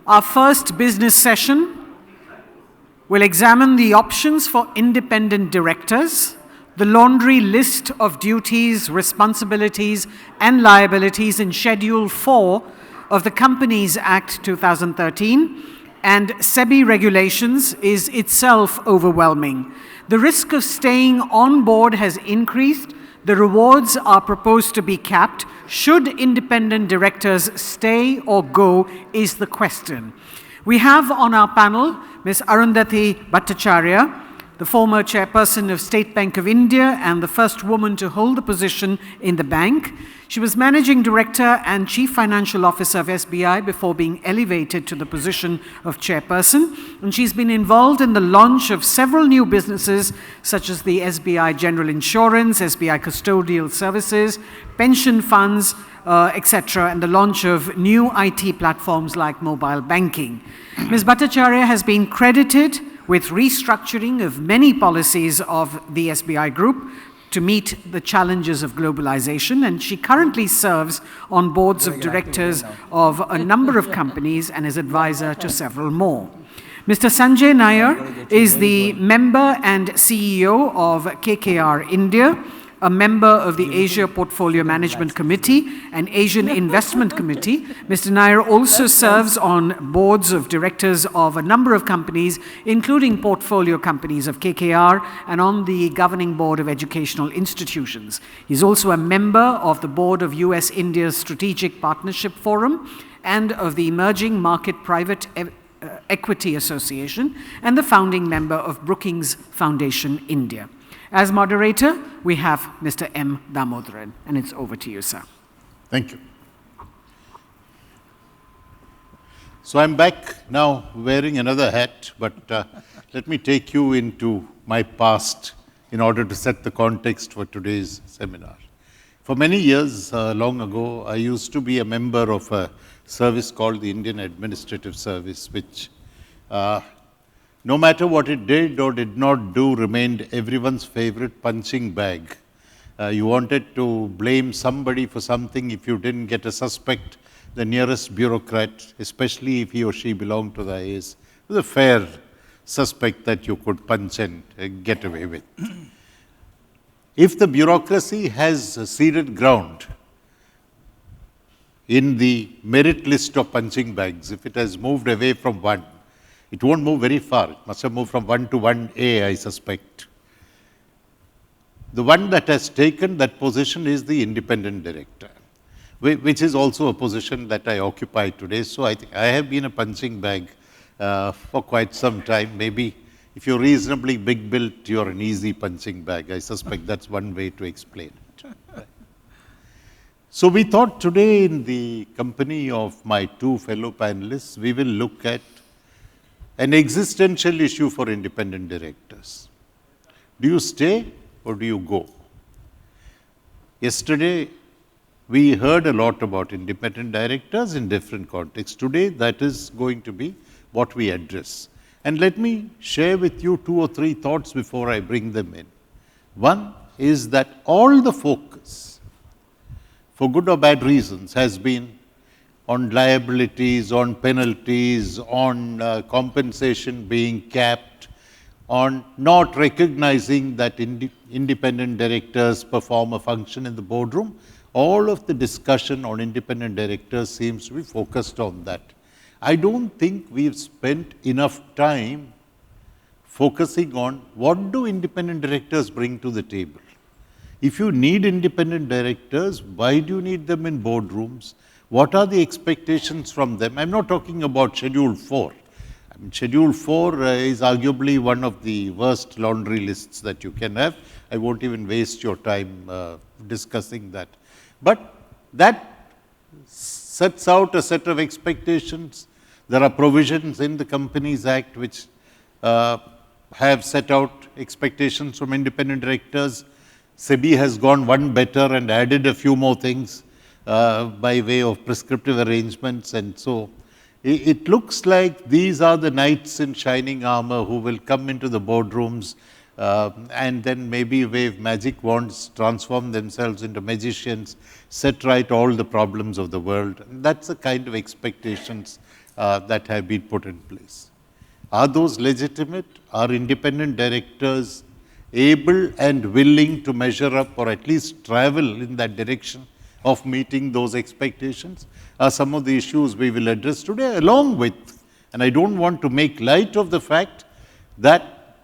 Our first business session will examine the options for independent directors, the laundry list of duties, responsibilities, and liabilities in Schedule 4 of the Companies Act 2013, and SEBI regulations is itself overwhelming. The risk of staying on board has increased. The rewards are proposed to be capped. Should independent directors stay or go is the question. We have on our panel Ms. Arundhati Bhattacharya, the former chairperson of State Bank of India and the first woman to hold the position in the bank. She was managing director and chief financial officer of SBI before being elevated to the position of chairperson. And she's been involved in the launch of several new businesses, such as the SBI General Insurance, SBI Custodial Services, pension funds, etc., and the launch of new IT platforms like mobile banking. Ms. Bhattacharya has been credited with restructuring of many policies of the SBI Group to meet the challenges of globalization, and she currently serves on boards of directors of a number of companies and is advisor to several more. Mr. Sanjay Nair is the member and CEO of KKR India, a member of the Asia Portfolio Management Committee and Asian Investment Committee. Mr. Nair also serves on boards of directors of a number of companies, including portfolio companies of KKR, and on the governing board of educational institutions. He's also a member of the board of US-India Strategic Partnership Forum and of the Emerging Market Private Equity Association, and the founding member of Brookings Foundation India. As moderator, we have Mr. M. Damodaran, and it's over to you, sir. Thank you. So I'm back now wearing another hat, but let me take you into my past in order to set the context for today's seminar. For many years, long ago, I used to be a member of a service called the Indian Administrative Service, which no matter what it did or did not do, remained everyone's favorite punching bag. You wanted to blame somebody for something. If you didn't get a suspect, the nearest bureaucrat, especially if he or she belonged to the IAS, was a fair suspect that you could punch and get away with. If the bureaucracy has ceded ground in the merit list of punching bags, if it has moved away from one, it won't move very far. It must have moved from 1 to 1A, I suspect. The one that has taken that position is the independent director, which is also a position that I occupy today. So I think I have been a punching bag for quite some time. Maybe if you're reasonably big built, you're an easy punching bag. I suspect that's one way to explain it. So we thought today, in the company of my two fellow panelists, we will look at an existential issue for independent directors. Do you stay or do you go? Yesterday, we heard a lot about independent directors in different contexts. Today, that is going to be what we address. And let me share with you 2 or 3 thoughts before I bring them in. One is that all the focus, for good or bad reasons, has been on liabilities, on penalties, on compensation being capped, on not recognizing that independent directors perform a function in the boardroom. All of the discussion on independent directors seems to be focused on that. I don't think we've spent enough time focusing on what do independent directors bring to the table. If you need independent directors, why do you need them in boardrooms? What are the expectations from them? I'm not talking about Schedule 4. I mean, Schedule 4 is arguably one of the worst laundry lists that you can have. I won't even waste your time discussing that. But that sets out a set of expectations. There are provisions in the Companies Act which have set out expectations from independent directors. SEBI has gone one better and added a few more things by way of prescriptive arrangements, and so it looks like these are the knights in shining armor who will come into the boardrooms and then maybe wave magic wands, transform themselves into magicians, set right all the problems of the world. And that's the kind of expectations that have been put in place. Are those legitimate? Are independent directors able and willing to measure up or at least travel in that direction of meeting those expectations? Are some of the issues we will address today, along with, and I don't want to make light of the fact that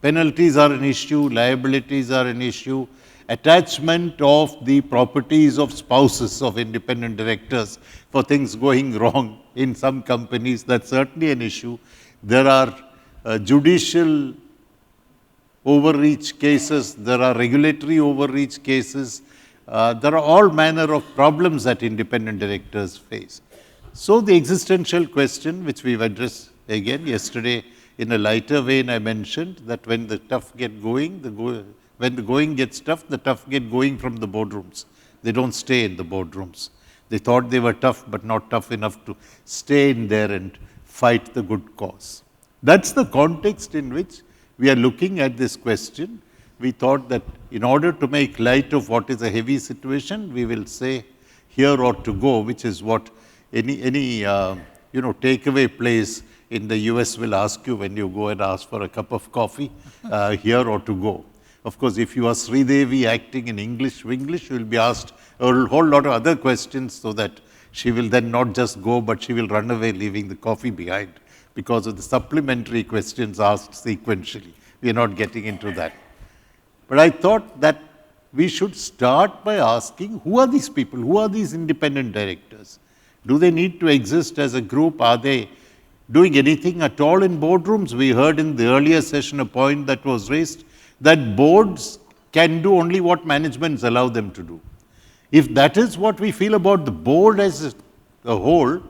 penalties are an issue, liabilities are an issue, attachment of the properties of spouses of independent directors for things going wrong in some companies, that's certainly an issue. There are judicial overreach cases, there are regulatory overreach cases, there are all manner of problems that independent directors face. So the existential question, which we've addressed again yesterday in a lighter vein, I mentioned that when the tough get going, when the going gets tough, the tough get going from the boardrooms. They don't stay in the boardrooms. They thought they were tough, but not tough enough to stay in there and fight the good cause. That's the context in which we are looking at this question. We thought that in order to make light of what is a heavy situation, we will say here or to go, which is what any takeaway place in the US will ask you when you go and ask for a cup of coffee, here or to go. Of course, if you are Sridevi acting in English, you will be asked a whole lot of other questions so that she will then not just go, but she will run away leaving the coffee behind because of the supplementary questions asked sequentially. We are not getting into that. But I thought that we should start by asking, who are these people? Who are these independent directors? Do they need to exist as a group? Are they doing anything at all in boardrooms? We heard in the earlier session a point that was raised that boards can do only what managements allow them to do. If that is what we feel about the board as a whole,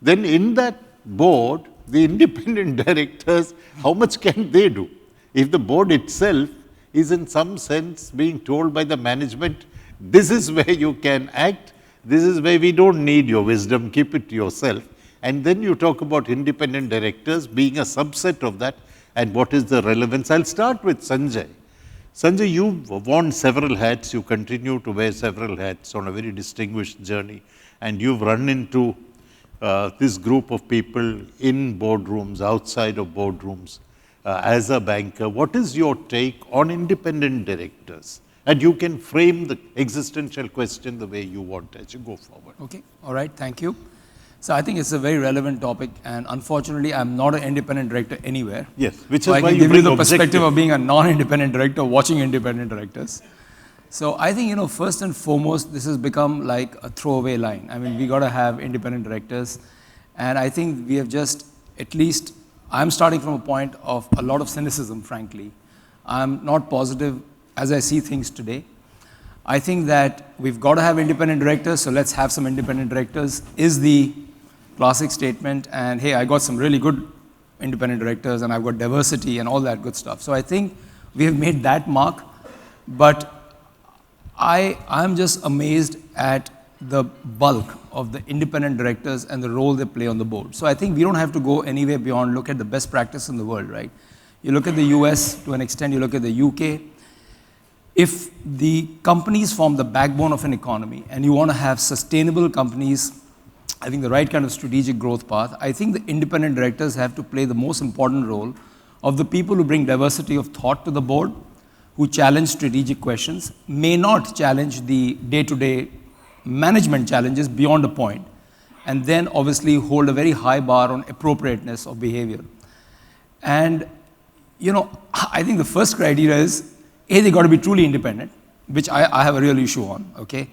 then in that board, the independent directors, how much can they do? If the board itself is in some sense being told by the management, this is where you can act, this is where we don't need your wisdom, keep it to yourself. And then you talk about independent directors being a subset of that, and what is the relevance. I'll start with Sanjay. Sanjay, you've worn several hats, you continue to wear several hats on a very distinguished journey, and you've run into this group of people in boardrooms, outside of boardrooms, as a banker. What is your take on independent directors? And you can frame the existential question the way you want as you go forward. Okay, all right, thank you. So I think it's a very relevant topic, and unfortunately, I'm not an independent director anywhere. Yes, which so is I why can you give bring you the objective. perspective of being a non-independent director, watching independent directors. So I think, first and foremost, this has become like a throwaway line. I mean, we got to have independent directors, and I think we have just, at least, I'm starting from a point of a lot of cynicism, frankly. I'm not positive as I see things today. I think that we've got to have independent directors, so let's have some independent directors, is the classic statement. And hey, I got some really good independent directors, and I've got diversity and all that good stuff. So I think we have made that mark, but I'm just amazed at the bulk of the independent directors and the role they play on the board. So I think we don't have to go anywhere beyond look at the best practice in the world, right? You look at the US to an extent, you look at the UK. If the companies form the backbone of an economy and you want to have sustainable companies having the right kind of strategic growth path, I think the independent directors have to play the most important role of the people who bring diversity of thought to the board, who challenge strategic questions, may not challenge the day-to-day management challenges beyond a point, and then obviously hold a very high bar on appropriateness of behavior. And, I think the first criteria is, they got to be truly independent, which I have a real issue on, okay?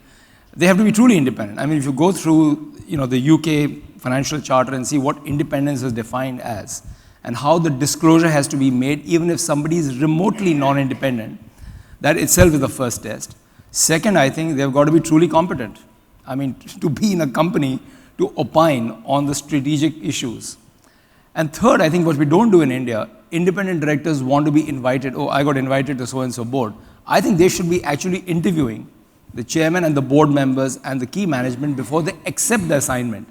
They have to be truly independent. I mean, if you go through, the UK financial charter and see what independence is defined as, and how the disclosure has to be made, even if somebody is remotely non-independent, that itself is the first test. Second, I think they've got to be truly competent. I mean, to be in a company, to opine on the strategic issues. And third, I think what we don't do in India, independent directors want to be invited. Oh, I got invited to so-and-so board. I think they should be actually interviewing the chairman and the board members and the key management before they accept the assignment.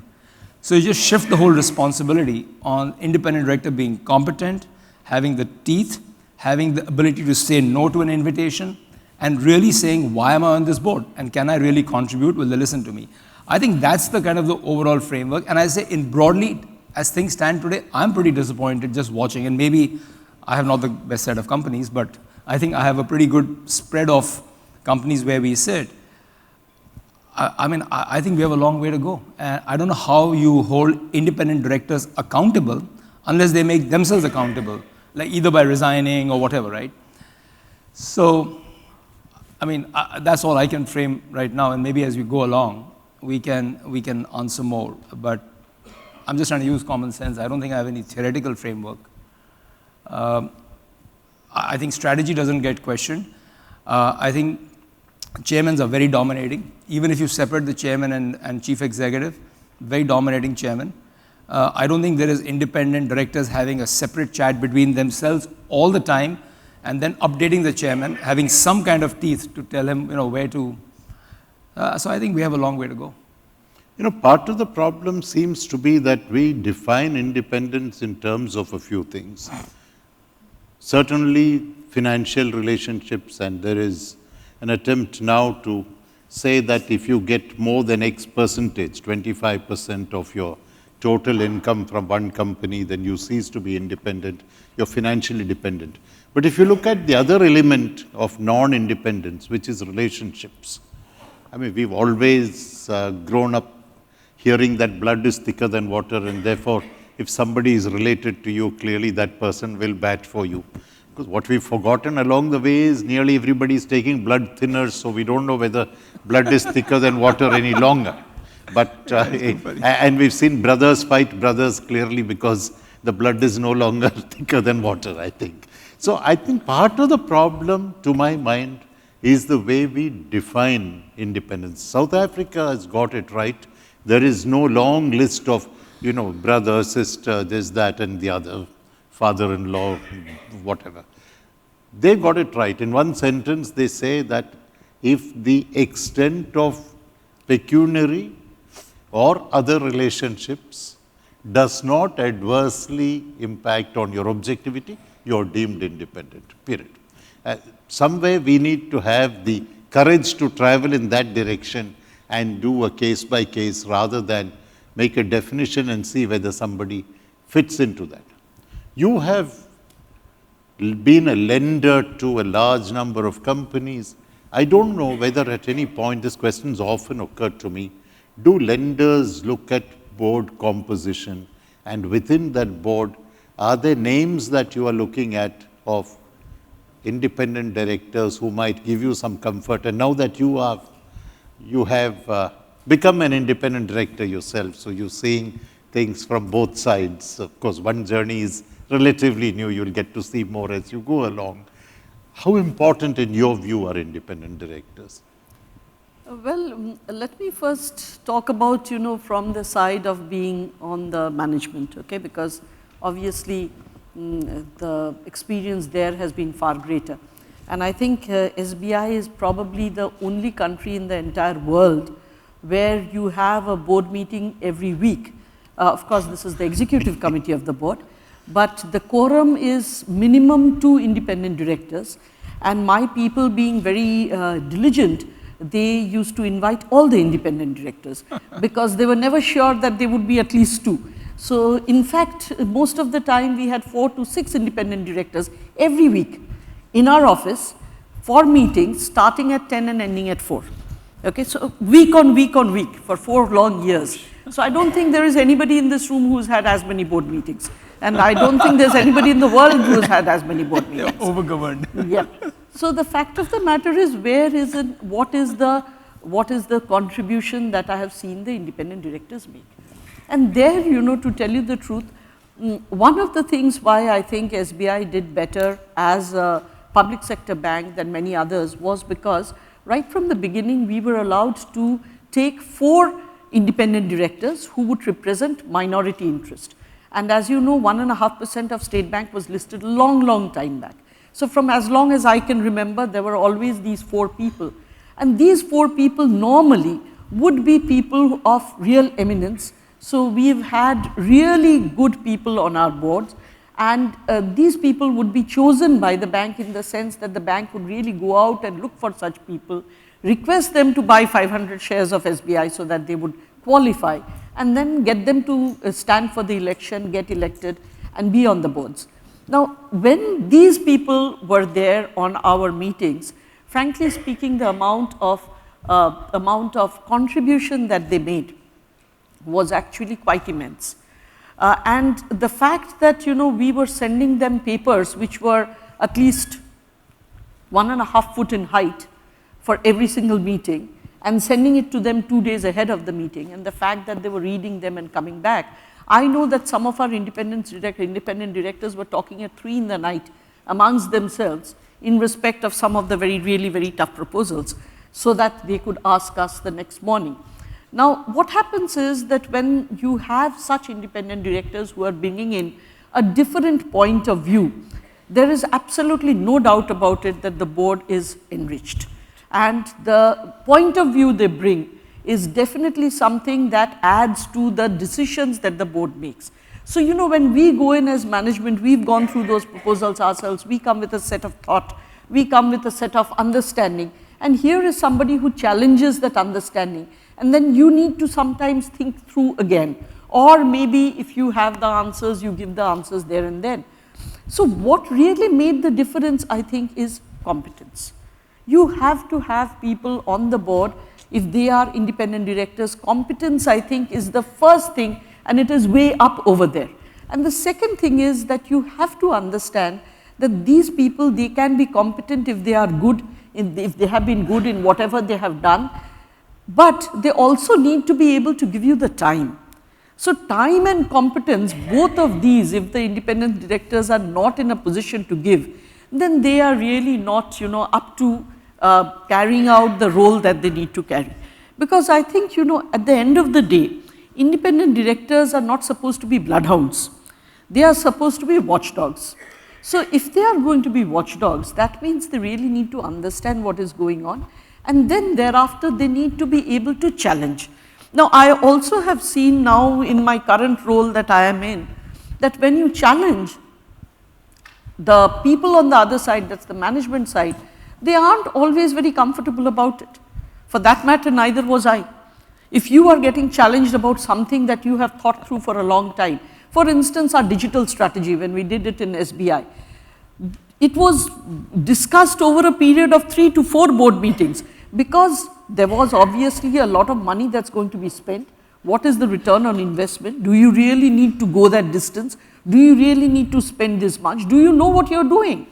So you just shift the whole responsibility on independent director being competent, having the teeth, having the ability to say no to an invitation, and really saying, why am I on this board? And can I really contribute? Will they listen to me? I think that's the kind of the overall framework. And I say in broadly, as things stand today, I'm pretty disappointed just watching. And maybe I have not the best set of companies, but I think I have a pretty good spread of companies where we sit. I think we have a long way to go. And I don't know how you hold independent directors accountable unless they make themselves accountable, like either by resigning or whatever, right? So, that's all I can frame right now, and maybe as we go along, we can answer more. But I'm just trying to use common sense. I don't think I have any theoretical framework. I think strategy doesn't get questioned. I think chairmen are very dominating. Even if you separate the chairman and chief executive, very dominating chairman. I don't think there is independent directors having a separate chat between themselves all the time and then updating the chairman, having some kind of teeth to tell him, where to. So I think we have a long way to go. Part of the problem seems to be that we define independence in terms of a few things. Certainly financial relationships, and there is an attempt now to say that if you get more than X percentage, 25% of your total income from one company, then you cease to be independent, you're financially dependent. But if you look at the other element of non-independence, which is relationships, we've always grown up hearing that blood is thicker than water, and therefore, if somebody is related to you, clearly that person will bat for you. Because what we've forgotten along the way is nearly everybody is taking blood thinners, so we don't know whether blood is thicker than water any longer. But and we've seen brothers fight brothers clearly because the blood is no longer thicker than water, I think. So I think part of the problem, to my mind, is the way we define independence. South Africa has got it right. There is no long list of, brother, sister, this, that, and the other, father-in-law, whatever. They got it right. In one sentence, they say that if the extent of pecuniary or other relationships does not adversely impact on your objectivity, you're deemed independent, period. Some way we need to have the courage to travel in that direction and do a case by case rather than make a definition and see whether somebody fits into that. You have been a lender to a large number of companies. I don't know whether at any point, this question's often occurred to me, do lenders look at board composition, and within that board, are there names that you are looking at of independent directors who might give you some comfort? And now that you have become an independent director yourself, so you're seeing things from both sides. Of course, one journey is relatively new. You'll get to see more as you go along. How important, in your view, are independent directors? Well, let me first talk about, from the side of being on the management, okay, because obviously the experience there has been far greater. And I think SBI is probably the only country in the entire world where you have a board meeting every week. Of course, this is the executive committee of the board, but the quorum is minimum 2 independent directors, and my people being very diligent, they used to invite all the independent directors because they were never sure that there would be at least 2. So in fact, most of the time we had 4 to 6 independent directors every week in our office for meetings starting at 10 and ending at 4. Okay, so week on week on week for 4 long years. So I don't think there is anybody in this room who's had as many board meetings. And I don't think there's anybody in the world who's had as many board meetings. They're overgoverned. Yeah. So the fact of the matter is, where is it, what is the contribution that I have seen the independent directors make? And there, to tell you the truth, one of the things why I think SBI did better as a public sector bank than many others was because right from the beginning we were allowed to take 4 independent directors who would represent minority interest. And as you know, 1.5% of State Bank was listed long time back. So from as long as I can remember, there were always these 4 people. And these 4 people normally would be people of real eminence. So we've had really good people on our boards, and these people would be chosen by the bank in the sense that the bank would really go out and look for such people request them to buy 500 shares of SBI so that they would qualify, and then get them to stand for the election, get elected, and be on the boards. Now, when these people were there on our meetings, frankly speaking, the amount of contribution that they made was actually quite immense. And the fact that, we were sending them papers which were at least 1.5 feet in height for every single meeting, and sending it to them 2 days ahead of the meeting, and the fact that they were reading them and coming back. I know that some of our independent directors were talking at 3 in the night amongst themselves in respect of some of the really very tough proposals, so that they could ask us the next morning. Now, what happens is that when you have such independent directors who are bringing in a different point of view, there is absolutely no doubt about it that the board is enriched. And the point of view they bring is definitely something that adds to the decisions that the board makes. So, when we go in as management, we've gone through those proposals ourselves, we come with a set of thought, we come with a set of understanding, and here is somebody who challenges that understanding, and then you need to sometimes think through again, or maybe if you have the answers, you give the answers there and then. So what really made the difference, I think, is competence. You have to have people on the board, if they are independent directors. Competence, I think, is the first thing, and it is way up over there. And the second thing is that you have to understand that these people, they can be competent if they are good, if they have been good in whatever they have done, but they also need to be able to give you the time. So time and competence, both of these, if the independent directors are not in a position to give, then they are really not, up to carrying out the role that they need to carry. Because I think, at the end of the day, independent directors are not supposed to be bloodhounds. They are supposed to be watchdogs. So if they are going to be watchdogs, that means they really need to understand what is going on, and then thereafter they need to be able to challenge. Now, I also have seen now in my current role that I am in, that when you challenge, the people on the other side, that's the management side, they aren't always very comfortable about it. For that matter, neither was I. If you are getting challenged about something that you have thought through for a long time, for instance, our digital strategy, when we did it in SBI, it was discussed over a period of 3 to 4 board meetings, because there was obviously a lot of money that's going to be spent. What is the return on investment? Do you really need to go that distance? Do you really need to spend this much? Do you know what you're doing?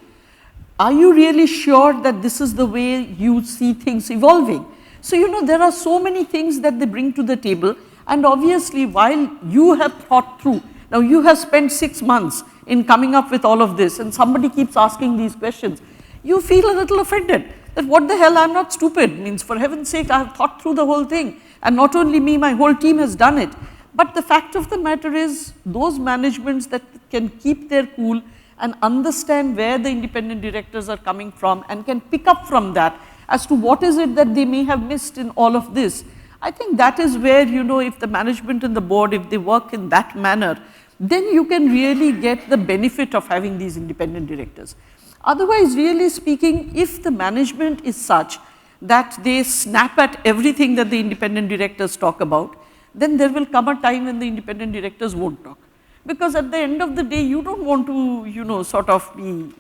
Are you really sure that this is the way you see things evolving? So, there are so many things that they bring to the table, and obviously while you have thought through, now you have spent 6 months in coming up with all of this, and somebody keeps asking these questions, you feel a little offended that what the hell, I'm not stupid, means for heaven's sake, I have thought through the whole thing, and not only me, my whole team has done it. But the fact of the matter is, those managements that can keep their cool and understand where the independent directors are coming from and can pick up from that as to what is it that they may have missed in all of this, I think that is where, if the management and the board, if they work in that manner, then you can really get the benefit of having these independent directors. Otherwise, really speaking, if the management is such that they snap at everything that the independent directors talk about, then there will come a time when the independent directors won't talk. Because at the end of the day, you don't want to, sort of be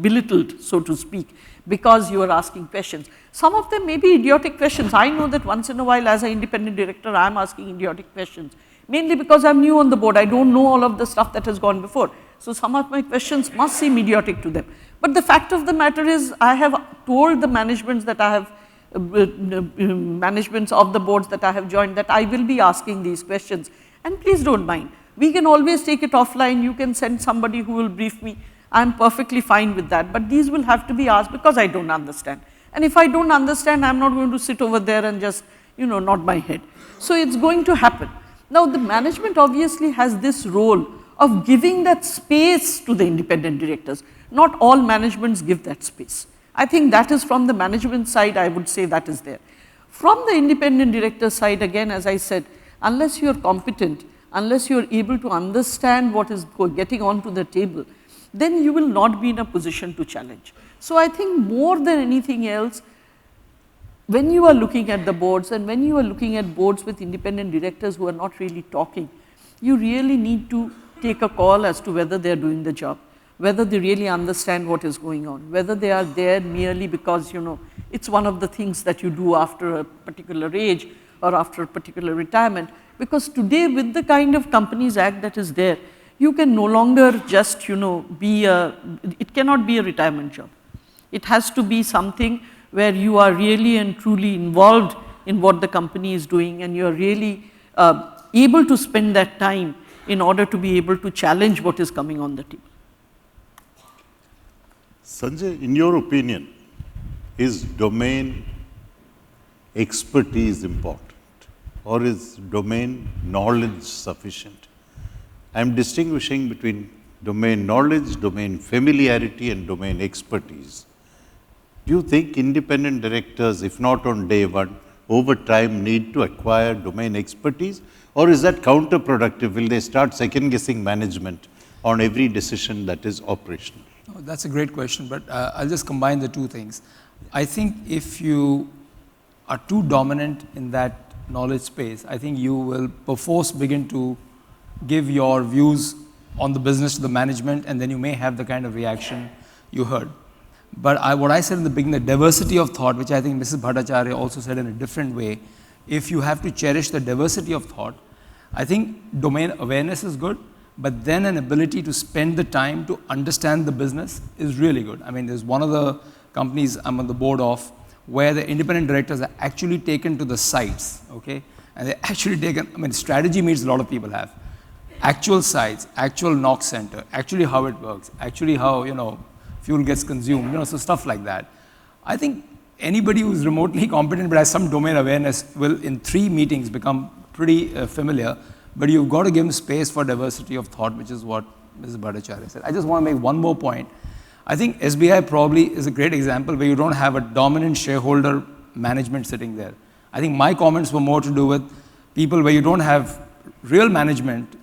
belittled, so to speak, because you are asking questions. Some of them may be idiotic questions. I know that once in a while, as an independent director, I am asking idiotic questions, mainly because I'm new on the board. I don't know all of the stuff that has gone before. So some of my questions must seem idiotic to them. But the fact of the matter is, I have told the managements that I have, managements of the boards that I have joined, that I will be asking these questions. And please don't mind. We can always take it offline. You can send somebody who will brief me. I'm perfectly fine with that. But these will have to be asked because I don't understand. And if I don't understand, I'm not going to sit over there and just, nod my head. So it's going to happen. Now, the management obviously has this role of giving that space to the independent directors. Not all managements give that space. I think that is from the management side, I would say that is there. From the independent director side, again, as I said, unless you're competent, unless you're able to understand what is getting onto the table, then you will not be in a position to challenge. So I think more than anything else, when you are looking at the boards and when you are looking at boards with independent directors who are not really talking, you really need to take a call as to whether they are doing the job, whether they really understand what is going on, whether they are there merely because, it's one of the things that you do after a particular age or after a particular retirement. Because today, with the kind of Companies Act that is there, you can no longer just, it cannot be a retirement job. It has to be something where you are really and truly involved in what the company is doing, and you are really able to spend that time in order to be able to challenge what is coming on the table. Sanjay, in your opinion, is domain expertise important, or is domain knowledge sufficient? I am distinguishing between domain knowledge, domain familiarity, and domain expertise. Do you think independent directors, if not on day one, over time need to acquire domain expertise, or is that counterproductive? Will they start second-guessing management on every decision that is operational? Oh, that's a great question, but I'll just combine the two things. I think if you are too dominant in that knowledge space, I think you will perforce begin to give your views on the business to the management, and then you may have the kind of reaction you heard. But what I said in the beginning, the diversity of thought, which I think Mrs. Bhattacharya also said in a different way, if you have to cherish the diversity of thought, I think domain awareness is good, but then an ability to spend the time to understand the business is really good. I mean, there's one of the companies I'm on the board of where the independent directors are actually taken to the sites, okay? And they're actually taken, strategy meets a lot of people have. Actual sites, actual knock center, actually how it works, actually how, fuel gets consumed, so stuff like that. I think anybody who's remotely competent but has some domain awareness will in 3 meetings become pretty familiar, but you've got to give them space for diversity of thought, which is what Mrs. Bhattacharya said. I just want to make one more point. I think SBI probably is a great example where you don't have a dominant shareholder management sitting there. I think my comments were more to do with people where you don't have real management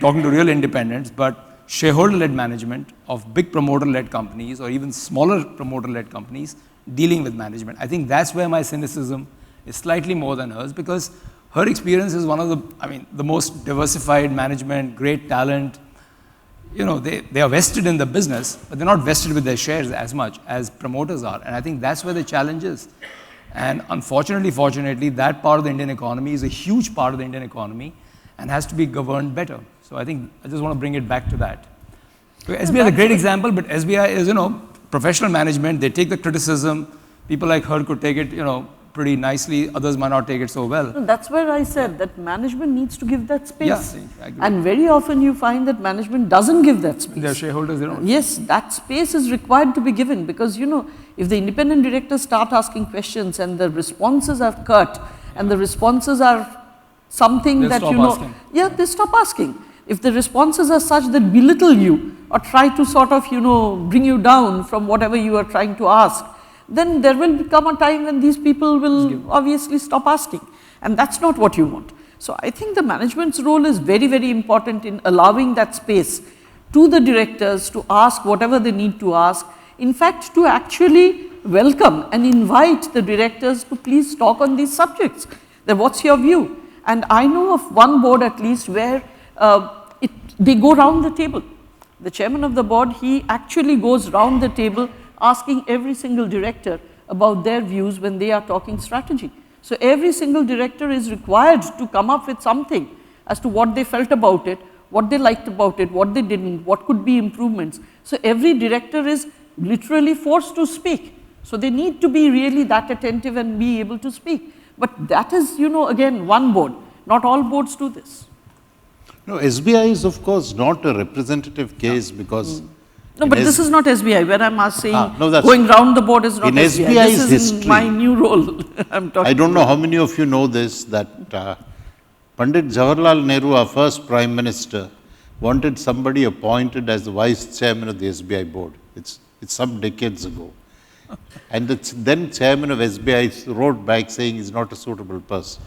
talking to real independents, but shareholder-led management of big promoter-led companies or even smaller promoter-led companies dealing with management. I think that's where my cynicism is slightly more than hers, because her experience is one of the most diversified management, great talent. They are vested in the business, but they're not vested with their shares as much as promoters are. And I think that's where the challenge is. And unfortunately, fortunately, that part of the Indian economy is a huge part of the Indian economy and has to be governed better. So I think I just want to bring it back to that. So SBI is a great example, but SBI is, professional management. They take the criticism. People like her could take it, pretty nicely. Others might not take it so well. No, that's where I said that management needs to give that space. Yeah, I agree. And very often you find that management doesn't give that space. Their shareholders, they don't. Yes, that space is required to be given, because, if the independent directors start asking questions and the responses are curt and the responses are something They'll that, stop asking. Yeah, they stop asking. If the responses are such that belittle you or try to sort of, bring you down from whatever you are trying to ask, then there will come a time when these people will obviously stop asking. And that's not what you want. So I think the management's role is very, very important in allowing that space to the directors to ask whatever they need to ask. In fact, to actually welcome and invite the directors to please talk on these subjects. Then what's your view? And I know of one board at least where they go round the table. The chairman of the board, he actually goes round the table asking every single director about their views when they are talking strategy. So every single director is required to come up with something as to what they felt about it, what they liked about it, what they didn't, what could be improvements. So every director is literally forced to speak. So they need to be really that attentive and be able to speak. But that is, again, one board. Not all boards do this. No, SBI is of course not a representative case because... No, but this is not SBI, where I'm saying no, going round the board is not in SBI. SBI's This is history, in my new role. I don't know how many of you know this, that Pandit Jawaharlal Nehru, our first Prime Minister, wanted somebody appointed as the Vice Chairman of the SBI board. It's some decades ago. And the then Chairman of SBI wrote back saying he's not a suitable person.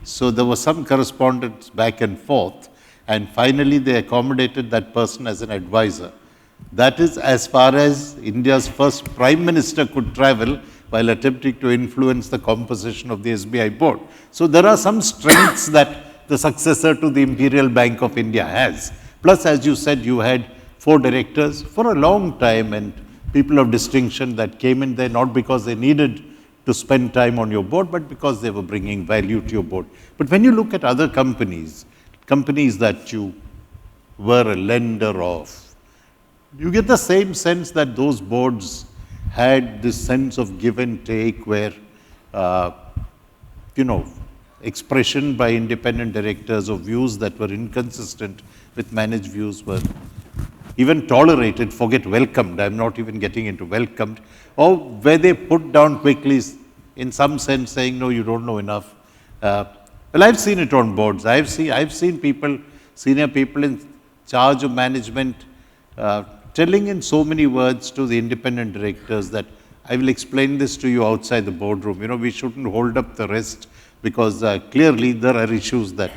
So there was some correspondence back and forth, and finally they accommodated that person as an advisor. That is as far as India's first Prime Minister could travel while attempting to influence the composition of the SBI board. So there are some strengths that the successor to the Imperial Bank of India has. Plus, as you said, you had 4 directors for a long time and people of distinction that came in there not because they needed to spend time on your board, but because they were bringing value to your board. But when you look at other companies, companies that you were a lender of, you get the same sense that those boards had this sense of give and take where, expression by independent directors of views that were inconsistent with managed views were even tolerated, forget welcomed, I'm not even getting into welcomed, or where they put down quickly, in some sense saying, no, you don't know enough. Well, I've seen it on boards. I've seen people, senior people in charge of management, telling in so many words to the independent directors that I will explain this to you outside the boardroom. We shouldn't hold up the rest because clearly there are issues that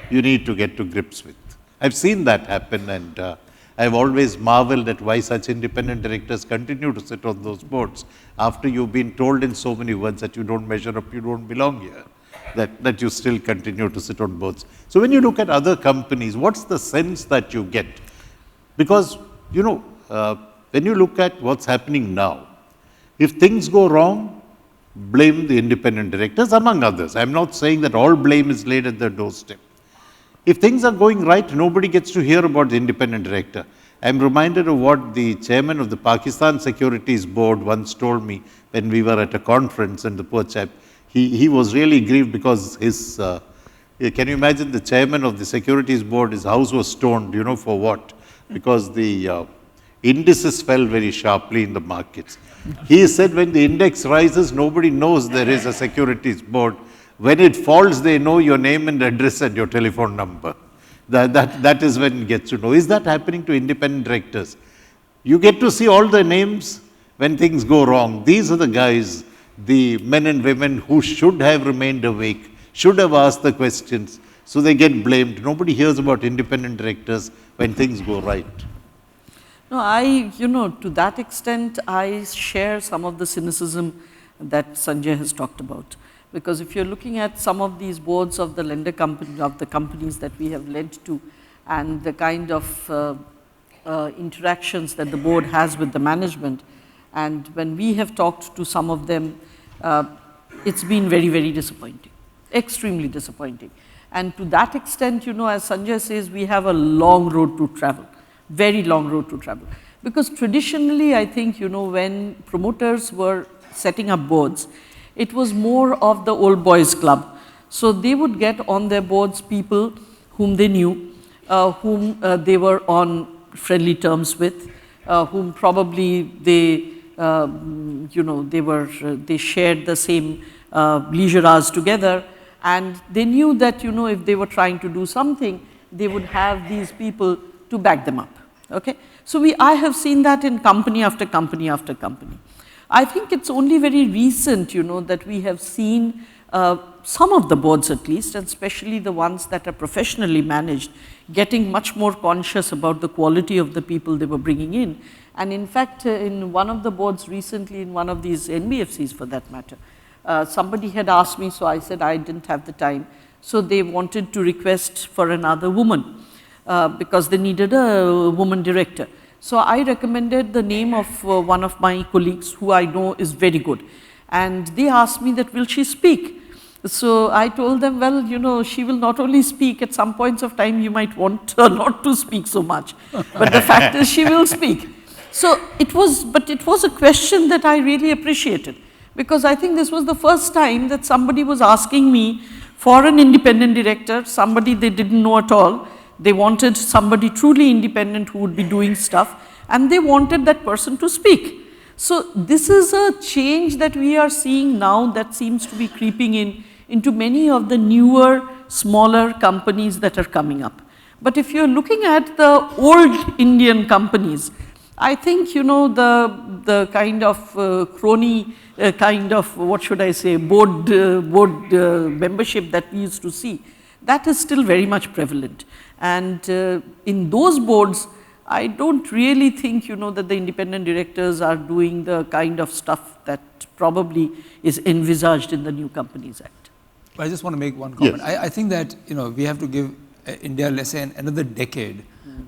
you need to get to grips with. I've seen that happen, and I've always marveled at why such independent directors continue to sit on those boards after you've been told in so many words that you don't measure up, you don't belong here, that you still continue to sit on boards. So when you look at other companies, what's the sense that you get? Because, when you look at what's happening now, if things go wrong, blame the independent directors, among others. I'm not saying that all blame is laid at their doorstep. If things are going right, nobody gets to hear about the independent director. I'm reminded of what the chairman of the Pakistan Securities Board once told me when we were at a conference, and the poor chap, he was really grieved because his, can you imagine the chairman of the Securities Board, his house was stoned, for what? Because the indices fell very sharply in the markets. He said when the index rises, nobody knows there is a securities board. When it falls, they know your name and address and your telephone number. That is when it gets to know. Is that happening to independent directors? You get to see all the names when things go wrong. These are the guys, the men and women who should have remained awake, should have asked the questions, so they get blamed. Nobody hears about independent directors when things go right. No, to that extent, I share some of the cynicism that Sanjay has talked about. Because if you're looking at some of these boards of the lender company, of the companies that we have lent to, and the kind of interactions that the board has with the management, and when we have talked to some of them, it's been very, very disappointing, extremely disappointing. And to that extent, as Sanjay says, we have a long road to travel, very long road to travel. Because traditionally, I think, when promoters were setting up boards, it was more of the old boys club. So they would get on their boards people whom they knew, whom they were on friendly terms with, whom probably they, they shared the same leisure hours together, and they knew that, if they were trying to do something, they would have these people to back them up. Okay? So I have seen that in company after company after company. I think it's only very recent, that we have seen some of the boards at least, and especially the ones that are professionally managed, getting much more conscious about the quality of the people they were bringing in. And in fact, in one of the boards recently, in one of these NBFCs for that matter, somebody had asked me, so I said I didn't have the time. So they wanted to request for another woman because they needed a woman director. So I recommended the name of one of my colleagues who I know is very good. And they asked me that, will she speak? So I told them, well, she will not only speak, at some points of time you might want her not to speak so much. But the fact is she will speak. So it was a question that I really appreciated. Because I think this was the first time that somebody was asking me for an independent director, somebody they didn't know at all. They wanted somebody truly independent who would be doing stuff, and they wanted that person to speak. So this is a change that we are seeing now that seems to be creeping into many of the newer, smaller companies that are coming up. But if you're looking at the old Indian companies, I think, the kind of crony, kind of, what should I say, board membership that we used to see, that is still very much prevalent. And in those boards, I don't really think, that the independent directors are doing the kind of stuff that probably is envisaged in the New Companies Act. I just want to make one comment. Yes. I think that, we have to give India, let's say, another decade.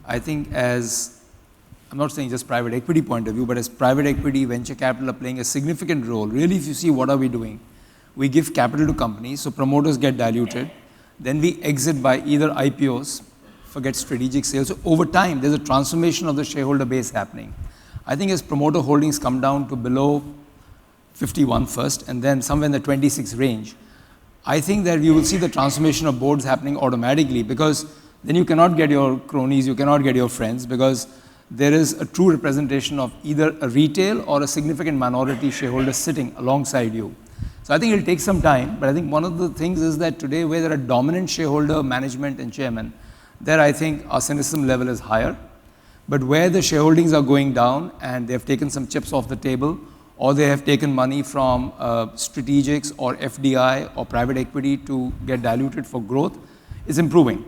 I think as, I'm not saying just private equity point of view, but as private equity, venture capital are playing a significant role. Really, if you see what are we doing, we give capital to companies, so promoters get diluted. Then we exit by either IPOs, forget strategic sales. So over time, there's a transformation of the shareholder base happening. I think as promoter holdings come down to below 51 first, and then somewhere in the 26 range, I think that you will see the transformation of boards happening automatically, because then you cannot get your cronies, you cannot get your friends, because there is a true representation of either a retail or a significant minority shareholder sitting alongside you. So I think it'll take some time, but I think one of the things is that today, where there are dominant shareholder management and chairman, there I think our cynicism level is higher. But where the shareholdings are going down and they've taken some chips off the table, or they have taken money from strategics or FDI or private equity to get diluted for growth, is improving.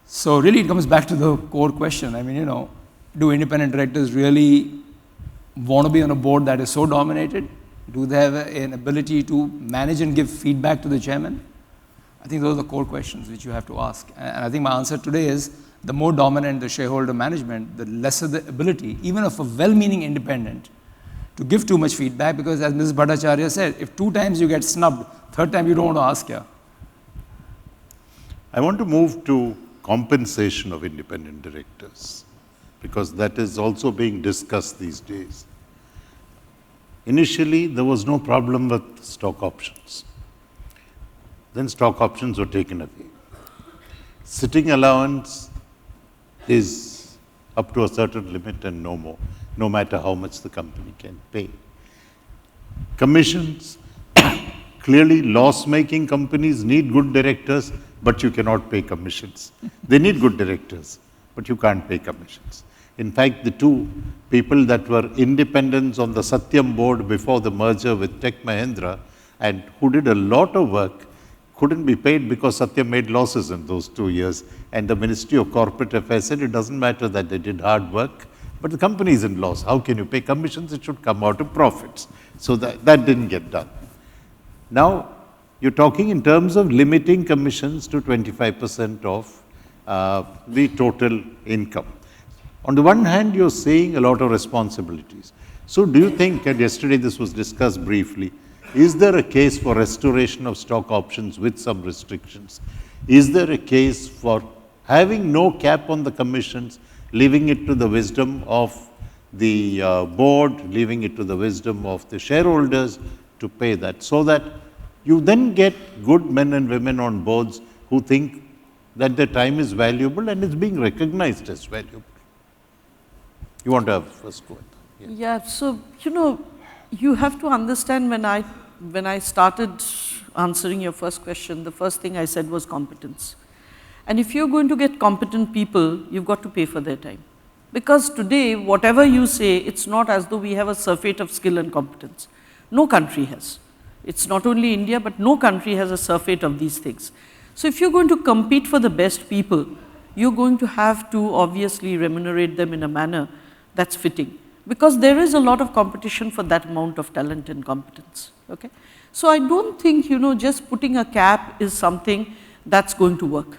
So really it comes back to the core question. I mean, do independent directors really want to be on a board that is so dominated? Do they have an ability to manage and give feedback to the chairman? I think those are the core questions which you have to ask. And I think my answer today is, the more dominant the shareholder management, the lesser the ability, even of a well-meaning independent, to give too much feedback, because as Mrs. Bhattacharya said, if 2 times you get snubbed, 3rd time you don't want to ask her. I want to move to compensation of independent directors, because that is also being discussed these days. Initially, there was no problem with stock options. Then stock options were taken away. Sitting allowance is up to a certain limit and no more, no matter how much the company can pay. Commissions, clearly loss-making companies need good directors, but you cannot pay commissions. They need good directors, but you can't pay commissions. In fact, the 2 people that were independents on the Satyam board before the merger with Tech Mahindra, and who did a lot of work, couldn't be paid because Satyam made losses in those 2 years. And the Ministry of Corporate Affairs said it doesn't matter that they did hard work, but the company is in loss. How can you pay commissions? It should come out of profits. So that didn't get done. Now, you're talking in terms of limiting commissions to 25% of the total income. On the one hand, you're saying a lot of responsibilities. So do you think, and yesterday this was discussed briefly, is there a case for restoration of stock options with some restrictions? Is there a case for having no cap on the commissions, leaving it to the wisdom of the board, leaving it to the wisdom of the shareholders to pay that, so that you then get good men and women on boards who think that their time is valuable and is being recognized as valuable? You want to have first go? Yeah, so, you have to understand, when I started answering your first question, the first thing I said was competence. And if you're going to get competent people, you've got to pay for their time. Because today, whatever you say, it's not as though we have a surfeit of skill and competence. No country has. It's not only India, but no country has a surfeit of these things. So if you're going to compete for the best people, you're going to have to obviously remunerate them in a manner that's fitting. Because there is a lot of competition for that amount of talent and competence. Okay? So I don't think, just putting a cap is something that's going to work.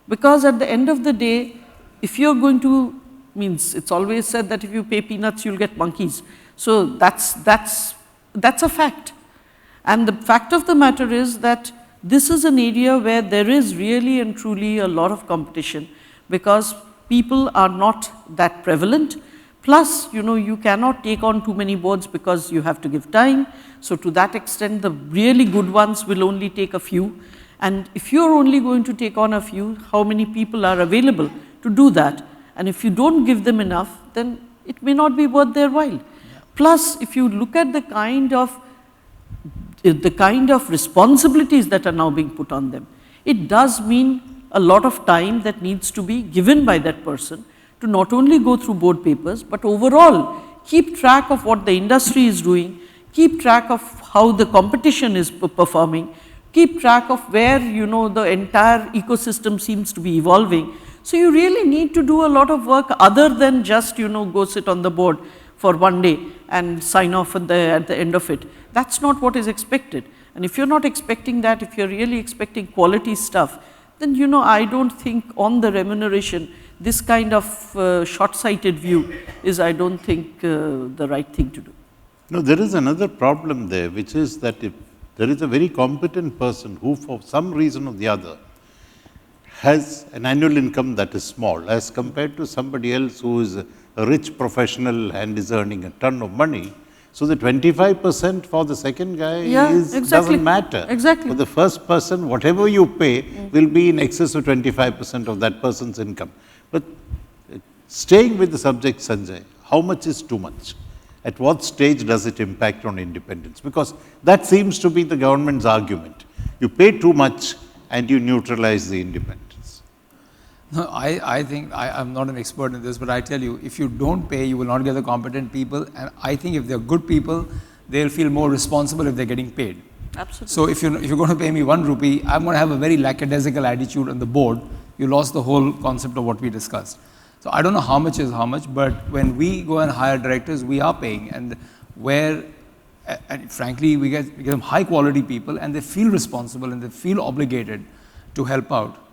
Because at the end of the day, if you're going to, it's always said that if you pay peanuts, you'll get monkeys. So that's a fact. And the fact of the matter is that this is an area where there is really and truly a lot of competition, because people are not that prevalent. Plus, you cannot take on too many boards because you have to give time. So to that extent, the really good ones will only take a few. And if you're only going to take on a few, how many people are available to do that? And if you don't give them enough, then it may not be worth their while. Yeah. Plus, if you look at the kind of responsibilities that are now being put on them, it does mean a lot of time that needs to be given by that person to not only go through board papers, but overall keep track of what the industry is doing, keep track of how the competition is performing, keep track of where the entire ecosystem seems to be evolving, So you really need to do a lot of work other than just, go sit on the board for one day and sign off at the end of it. That's not what is expected. And if you're not expecting that, if you're really expecting quality stuff, then, I don't think on the remuneration, this kind of short-sighted view is, I don't think, the right thing to do. No, there is another problem there, which is that if there is a very competent person who, for some reason or the other, has an annual income that is small as compared to somebody else who is a rich professional and is earning a ton of money. So the 25% for the second guy doesn't matter. Exactly. For the first person, whatever you pay will be in excess of 25% of that person's income. But staying with the subject, Sanjay, how much is too much? At what stage does it impact on independence? Because that seems to be the government's argument. You pay too much and you neutralize the independence. No, I think, I'm not an expert in this, but I tell you, if you don't pay, you will not get the competent people. And I think if they're good people, they'll feel more responsible if they're getting paid. Absolutely. So if you're going to pay me 1 rupee, I'm going to have a very lackadaisical attitude on the board. You lost the whole concept of what we discussed. So I don't know how much is how much, but when we go and hire directors, we are paying. And frankly, we get them high quality people and they feel responsible and they feel obligated to help out.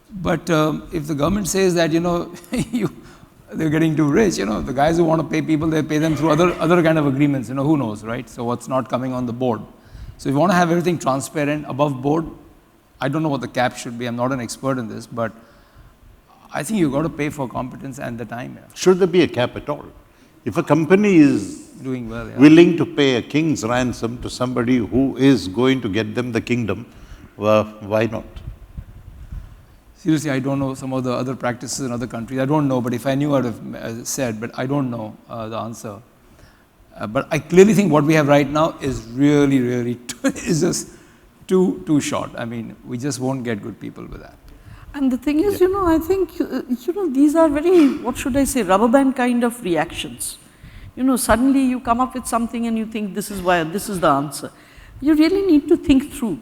But if the government says that, they're getting too rich, the guys who want to pay people, they pay them through other kind of agreements, who knows, right? So what's not coming on the board. So if you want to have everything transparent above board, I don't know what the cap should be. I'm not an expert in this, but I think you've got to pay for competence and the time. Yeah. Should there be a cap at all? If a company is doing well, willing to pay a king's ransom to somebody who is going to get them the kingdom, why not? Seriously, I don't know some of the other practices in other countries. I don't know, but if I knew, I would have said, but I don't know the answer. But I clearly think what we have right now is really, really, is just too short. I mean, we just won't get good people with that. And the thing is, I think, these are very, what should I say, rubber band kind of reactions. Suddenly you come up with something and you think this is the answer. You really need to think through.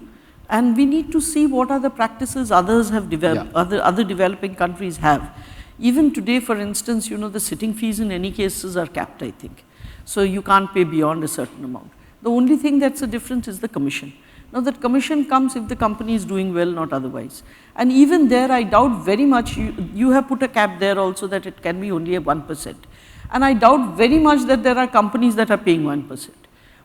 And we need to see what are the practices others have developed, other developing countries have. Even today, for instance, the sitting fees in any cases are capped, I think. So you can't pay beyond a certain amount. The only thing that's a difference is the commission. Now that commission comes if the company is doing well, not otherwise. And even there, I doubt very much, you have put a cap there also that it can be only a 1%. And I doubt very much that there are companies that are paying 1%.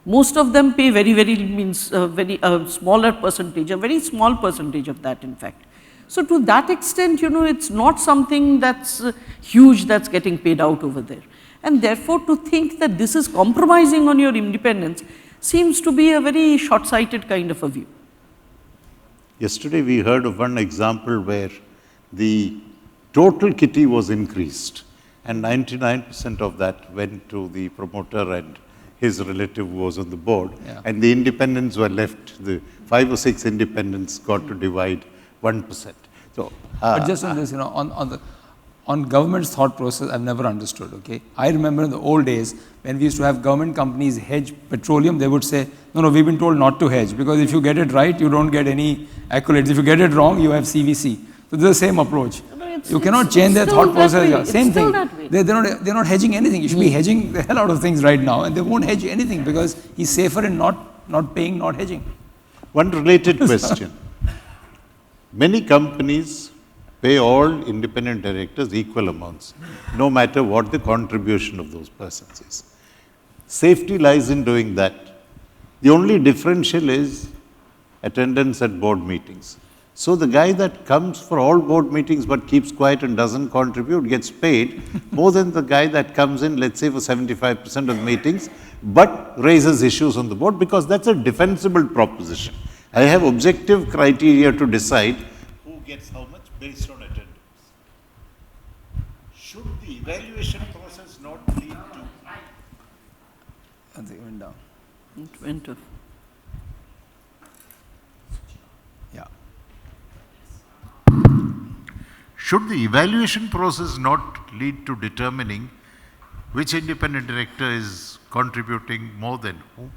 Most of them pay very smaller percentage, a very small percentage of that, in fact. So to that extent, it's not something that's huge that's getting paid out over there. And therefore, to think that this is compromising on your independence seems to be a very short-sighted kind of a view. Yesterday, we heard of one example where the total kitty was increased and 99% of that went to the promoter and his relative was on the board, and the independents were left, the 5 or 6 independents got to divide 1%. So, but just on this, on government's thought process, I've never understood, okay? I remember in the old days, when we used to have government companies hedge petroleum, they would say, no, we've been told not to hedge, because if you get it right, you don't get any accolades. If you get it wrong, you have CVC. So it's the same approach. You cannot change their thought process. Same thing. They're not hedging anything. You should be hedging the hell out of things right now, and they won't hedge anything because he's safer in not paying, not hedging. One related question. Many companies pay all independent directors equal amounts, no matter what the contribution of those persons is. Safety lies in doing that. The only differential is attendance at board meetings. So the guy that comes for all board meetings but keeps quiet and doesn't contribute gets paid more than the guy that comes in, let's say, for 75% of the meetings, but raises issues on the board, because that's a defensible proposition. I have objective criteria to decide who gets how much based on attendance. Should the evaluation process not lead to... And they went down. It went up. Yeah. Should the evaluation process not lead to determining which independent director is contributing more than whom,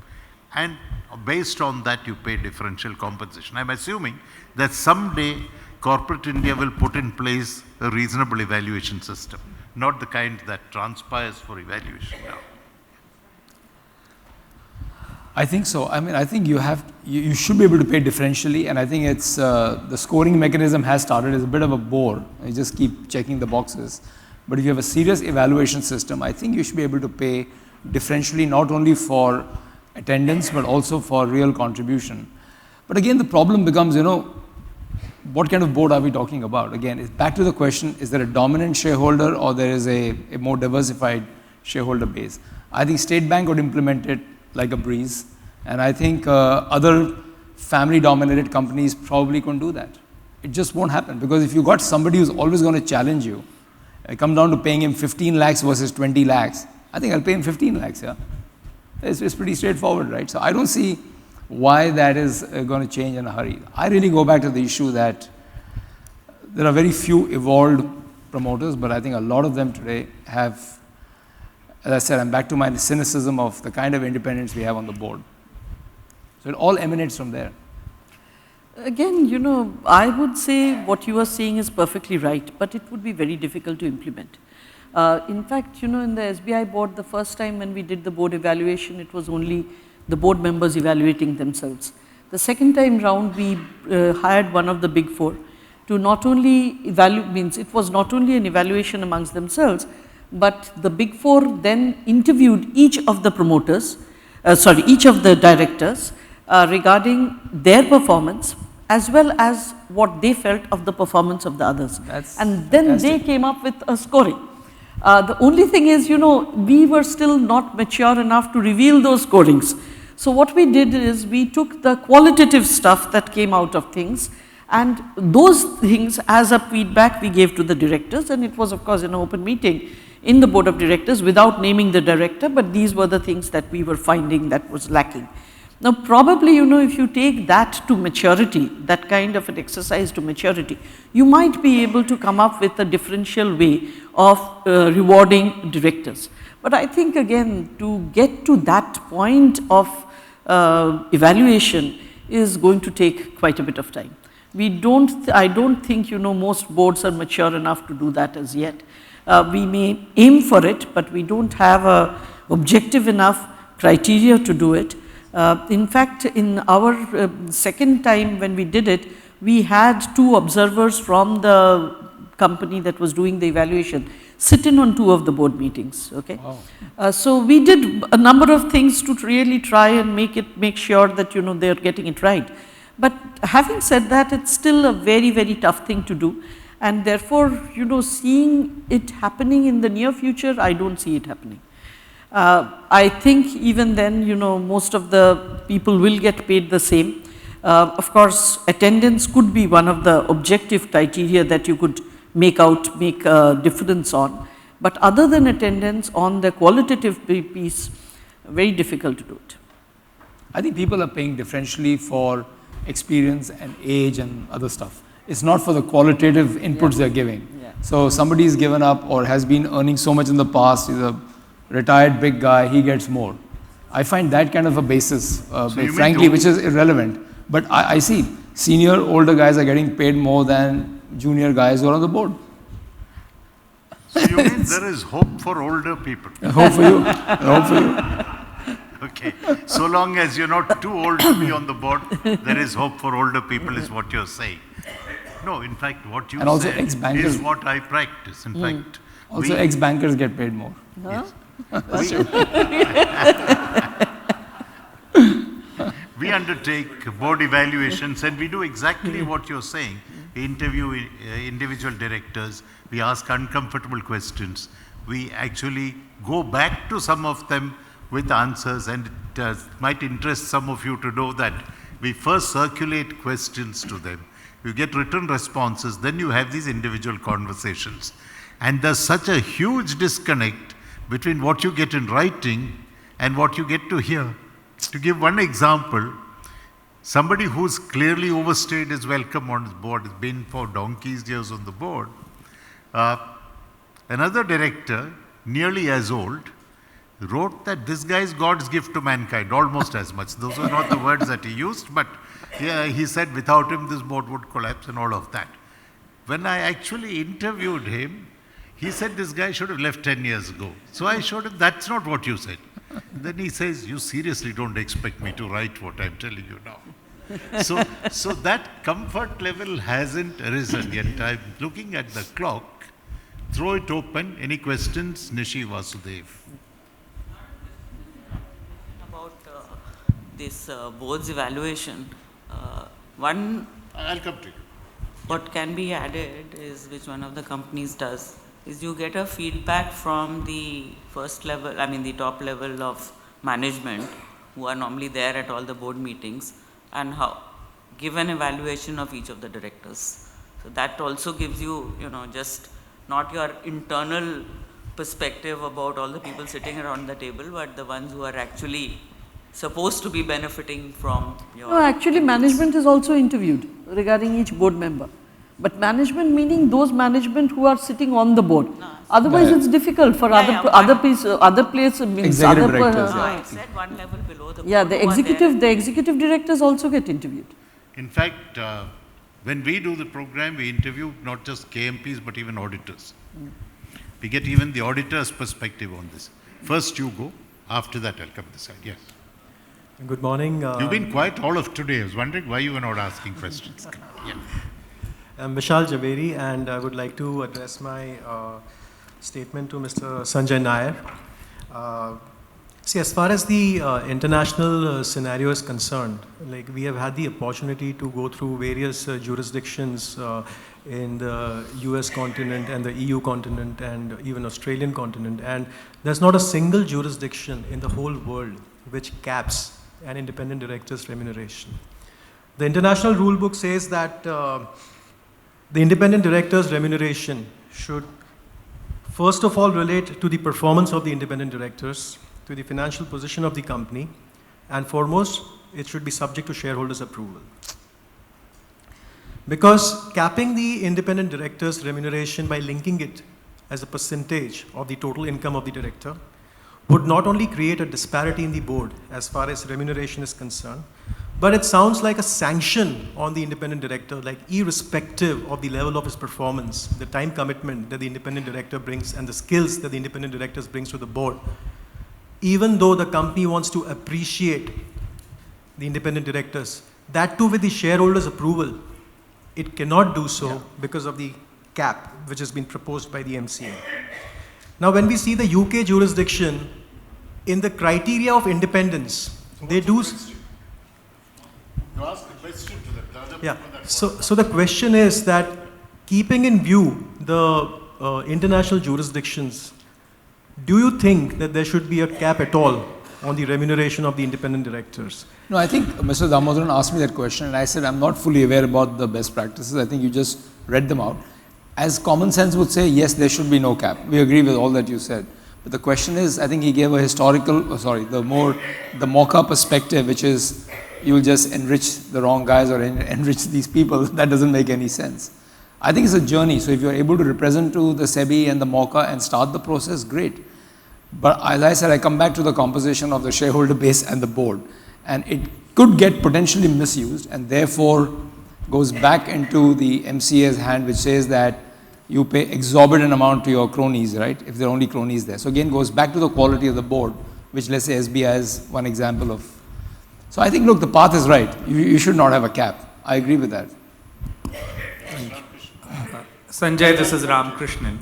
and based on that you pay differential compensation? I'm assuming that someday corporate India will put in place a reasonable evaluation system, not the kind that transpires for evaluation now. I think so. I mean, I think you should be able to pay differentially, and I think it's the scoring mechanism has started. It's a bit of a bore. You just keep checking the boxes. But if you have a serious evaluation system, I think you should be able to pay differentially, not only for attendance but also for real contribution. But again, the problem becomes, what kind of board are we talking about? Again, it's back to the question: is there a dominant shareholder or there is a more diversified shareholder base? I think State Bank would implement it like a breeze, and I think other family-dominated companies probably couldn't do that. It just won't happen, because if you got somebody who's always going to challenge you, come down to paying him 15 lakhs versus 20 lakhs, I think I'll pay him 15 lakhs, yeah. It's pretty straightforward, right? So I don't see why that is going to change in a hurry. I really go back to the issue that there are very few evolved promoters, but I think a lot of them today have, as I said, I'm back to my cynicism of the kind of independence we have on the board. So it all emanates from there. Again, I would say what you are saying is perfectly right, but it would be very difficult to implement. In fact, in the SBI board, the first time when we did the board evaluation, it was only the board members evaluating themselves. The second time round, we hired one of the big four to not only evaluate, it was not only an evaluation amongst themselves, but the big four then interviewed each of the promoters, each of the directors regarding their performance as well as what they felt of the performance of the others. And then fantastic. They came up with a scoring. The only thing is, we were still not mature enough to reveal those scorings. So what we did is we took the qualitative stuff that came out of things, and those things as a feedback we gave to the directors, and it was of course an open meeting in the board of directors without naming the director, but these were the things that we were finding that was lacking. Now probably, if you take that to maturity, that kind of an exercise to maturity, you might be able to come up with a differential way of rewarding directors. But I think again, to get to that point of evaluation is going to take quite a bit of time. I don't think, most boards are mature enough to do that as yet. We may aim for it, but we don't have a objective enough criteria to do it. In fact, in our second time when we did it, we had 2 observers from the company that was doing the evaluation sit in on 2 of the board meetings. Okay, wow. So we did a number of things to really try and make sure that they're getting it right. But having said that, it's still a very, very tough thing to do, and therefore seeing it happening in the near future, I don't see it happening. I think even then, most of the people will get paid the same. Of course, attendance could be one of the objective criteria that you could make a difference on. But other than attendance, on the qualitative piece, very difficult to do it. I think people are paying differentially for experience and age and other stuff. It's not for the qualitative inputs they're giving. Yeah. So somebody's given up or has been earning so much in the past, he's a retired big guy, he gets more. I find that kind of a basis, frankly, which is irrelevant. But I see senior, older guys are getting paid more than junior guys who are on the board. So you mean there is hope for older people? Hope for you. Hope for you. Okay. So long as you're not too old to be on the board, there is hope for older people is what you're saying. No, in fact, what you said is what I practice. In fact, also ex-bankers get paid more. Huh? Yes. We undertake board evaluations and we do exactly what you're saying. We interview individual directors, we ask uncomfortable questions, we actually go back to some of them with answers, and it might interest some of you to know that we first circulate questions to them. You get written responses, then you have these individual conversations. And there's such a huge disconnect between what you get in writing and what you get to hear. To give one example, somebody who's clearly overstayed his welcome on his board, has been for donkey's years on the board. Another director, nearly as old, wrote that this guy is God's gift to mankind, almost as much. Those were not the words that he used, but he said without him this board would collapse and all of that. when I actually interviewed him, he said this guy should have left 10 years ago. So I showed him, that's not what you said. Then he says, you seriously don't expect me to write what I'm telling you now. So that comfort level hasn't arisen yet. I'm looking at the clock. Throw it open. Any questions? Nishi Vasudev. About this board's evaluation, one I'll come to you. what can be added is, which one of the companies does, is you get a feedback from the first level, I mean the top level of management, who are normally there at all the board meetings, and give an evaluation of each of the directors. So that also gives you, just not your internal perspective about all the people sitting around the table, but the ones who are actually supposed to be benefiting from your... No, actually management is also interviewed regarding each board member. But management meaning those management who are sitting on the board. No, Otherwise it's difficult for other places means Executive other directors, I said one level below the board. yeah, the executive directors also get interviewed. In fact, when we do the program, we interview not just KMPs, but even auditors. We get even the auditor's perspective on this. First you go, after that I'll come this side. Yes. Good morning. You've been quiet all of today. I was wondering why you were not asking questions. Yeah. I'm Vishal Javeri, and I would like to address my statement to Mr. Sanjay Nair. See, as far as the international scenario is concerned, like we have had the opportunity to go through various jurisdictions in the US continent and the EU continent and even Australian continent, and there's not a single jurisdiction in the whole world which caps an independent director's remuneration. The international rule book says that the independent director's remuneration should first of all relate to the performance of the independent directors, to the financial position of the company, and foremost, it should be subject to shareholders' approval. Because capping the independent director's remuneration by linking it as a percentage of the total income of the director would not only create a disparity in the board as far as remuneration is concerned, but it sounds like a sanction on the independent director, like irrespective of the level of his performance, the time commitment that the independent director brings and the skills that the independent directors brings to the board. Even though the company wants to appreciate the independent directors, that too with the shareholders' approval, it cannot do so because of the cap which has been proposed by the MCA. Now when we see the UK jurisdiction, in the criteria of independence, they do... You ask the question to them. Yeah. So the question is that keeping in view the international jurisdictions, do you think that there should be a cap at all on the remuneration of the independent directors? No, I think Mr. Damodaran asked me that question and I said I'm not fully aware about the best practices. I think you just read them out. As common sense would say, yes, there should be no cap. We agree with all that you said. But the question is, I think he gave a historical, the Mocha perspective, which is you'll just enrich the wrong guys or enrich these people. That doesn't make any sense. I think it's a journey. So if you're able to represent to the SEBI and the Mocha and start the process, great. But as I said, I come back to the composition of the shareholder base and the board. And it could get potentially misused and therefore goes back into the MCA's hand, which says that you pay exorbitant amount to your cronies, right? If there are only cronies there. So again, goes back to the quality of the board, which let's say SBI is one example of. So I think, look, the path is right. You should not have a cap. I agree with that. Sanjay, this is Ram Krishnan.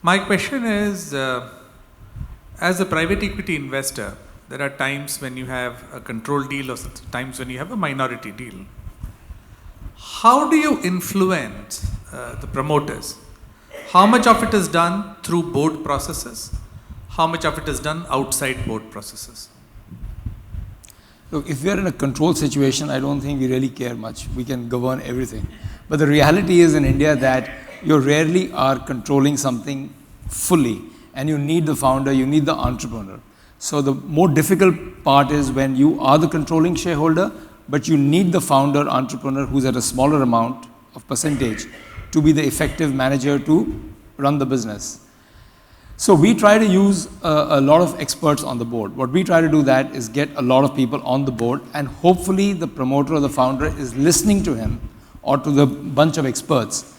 My question is, as a private equity investor, there are times when you have a control deal or times when you have a minority deal. How do you influence the promoters? How much of it is done through board processes? How much of it is done outside board processes? Look, if we are in a controlled situation, I don't think we really care much. We can govern everything. But the reality is in India that you rarely are controlling something fully. And you need the founder, you need the entrepreneur. So the more difficult part is when you are the controlling shareholder, but you need the founder, entrepreneur who's at a smaller amount of percentage to be the effective manager to run the business. So we try to use a lot of experts on the board. What we try to do that is get a lot of people on the board and hopefully the promoter or the founder is listening to him or to the bunch of experts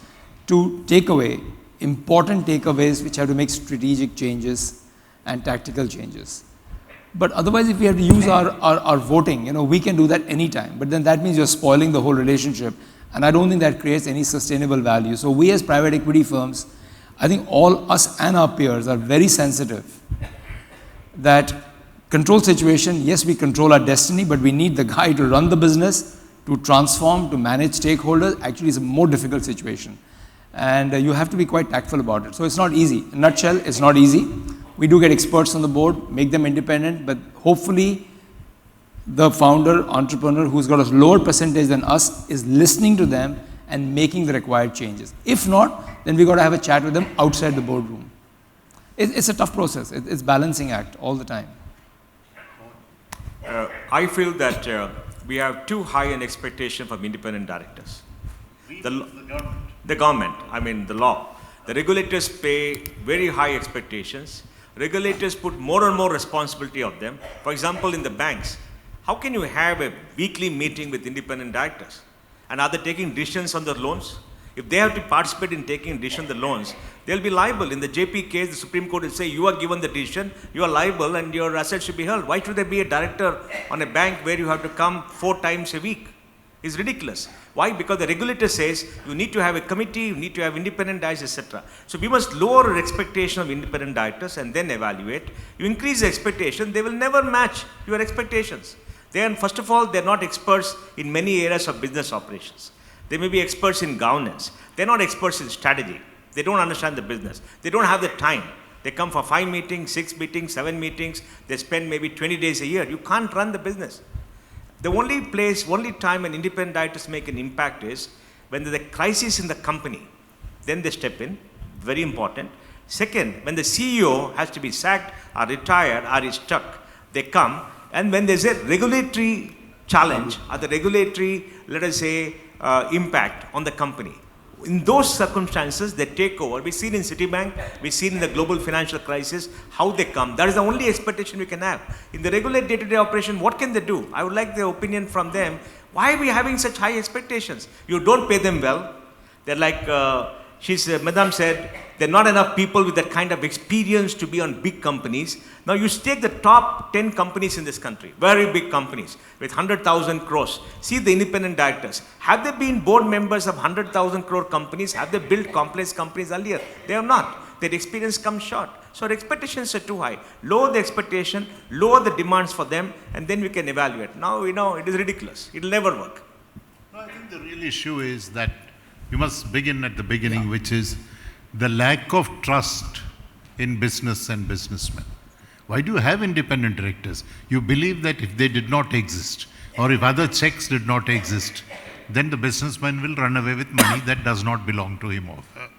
to take away important takeaways which have to make strategic changes and tactical changes. But otherwise, if we have to use our voting, we can do that anytime. But then that means you're spoiling the whole relationship. And I don't think that creates any sustainable value. So we as private equity firms, I think all us and our peers are very sensitive that control situation, yes, we control our destiny, but we need the guy to run the business, to transform, to manage stakeholders. Actually, it's a more difficult situation. And you have to be quite tactful about it. So it's not easy. In a nutshell, it's not easy. We do get experts on the board, make them independent, but hopefully the founder, entrepreneur who's got a lower percentage than us is listening to them and making the required changes. If not, then we've got to have a chat with them outside the boardroom. It's a tough process. It's balancing act all the time. I feel that we have too high an expectation from independent directors. The government, I mean the law. The regulators pay very high expectations. Regulators put more and more responsibility of them. For example, in the banks, how can you have a weekly meeting with independent directors? And are they taking decisions on the loans? If they have to participate in taking decision on the loans, they'll be liable. In the JP case, the Supreme Court will say, you are given the decision, you are liable and your assets should be held. Why should there be a director on a bank where you have to come 4 times a week? It's ridiculous. Why? Because the regulator says you need to have a committee, you need to have independent directors, etc. So we must lower our expectation of independent directors and then evaluate. You increase the expectation, they will never match your expectations. Then, first of all, they're not experts in many areas of business operations. They may be experts in governance. They're not experts in strategy. They don't understand the business. They don't have the time. They come for 5 meetings, 6 meetings, 7 meetings. They spend maybe 20 days a year. You can't run the business. The only time when independent directors make an impact is when there's a crisis in the company. Then they step in, very important. Second, when the CEO has to be sacked or retired or is stuck, they come. And when there's a regulatory challenge or the regulatory, let us say, impact on the company. In those circumstances, they take over. We've seen in Citibank, we've seen in the global financial crisis, how they come. That is the only expectation we can have. In the regular day-to-day operation, what can they do? I would like the opinion from them. Why are we having such high expectations? You don't pay them well. They're like, Madam said, there are not enough people with that kind of experience to be on big companies. Now you take the top 10 companies in this country, very big companies with 100,000 crores. See the independent directors. Have they been board members of 100,000 crore companies? Have they built complex companies earlier? They have not. Their experience comes short. So our expectations are too high. Lower the expectation, lower the demands for them, and then we can evaluate. Now, it is ridiculous. It will never work. No, I think the real issue is that you must begin at the beginning, which is the lack of trust in business and businessmen. Why do you have independent directors? You believe that if they did not exist, or if other checks did not exist, then the businessman will run away with money that does not belong to him or her.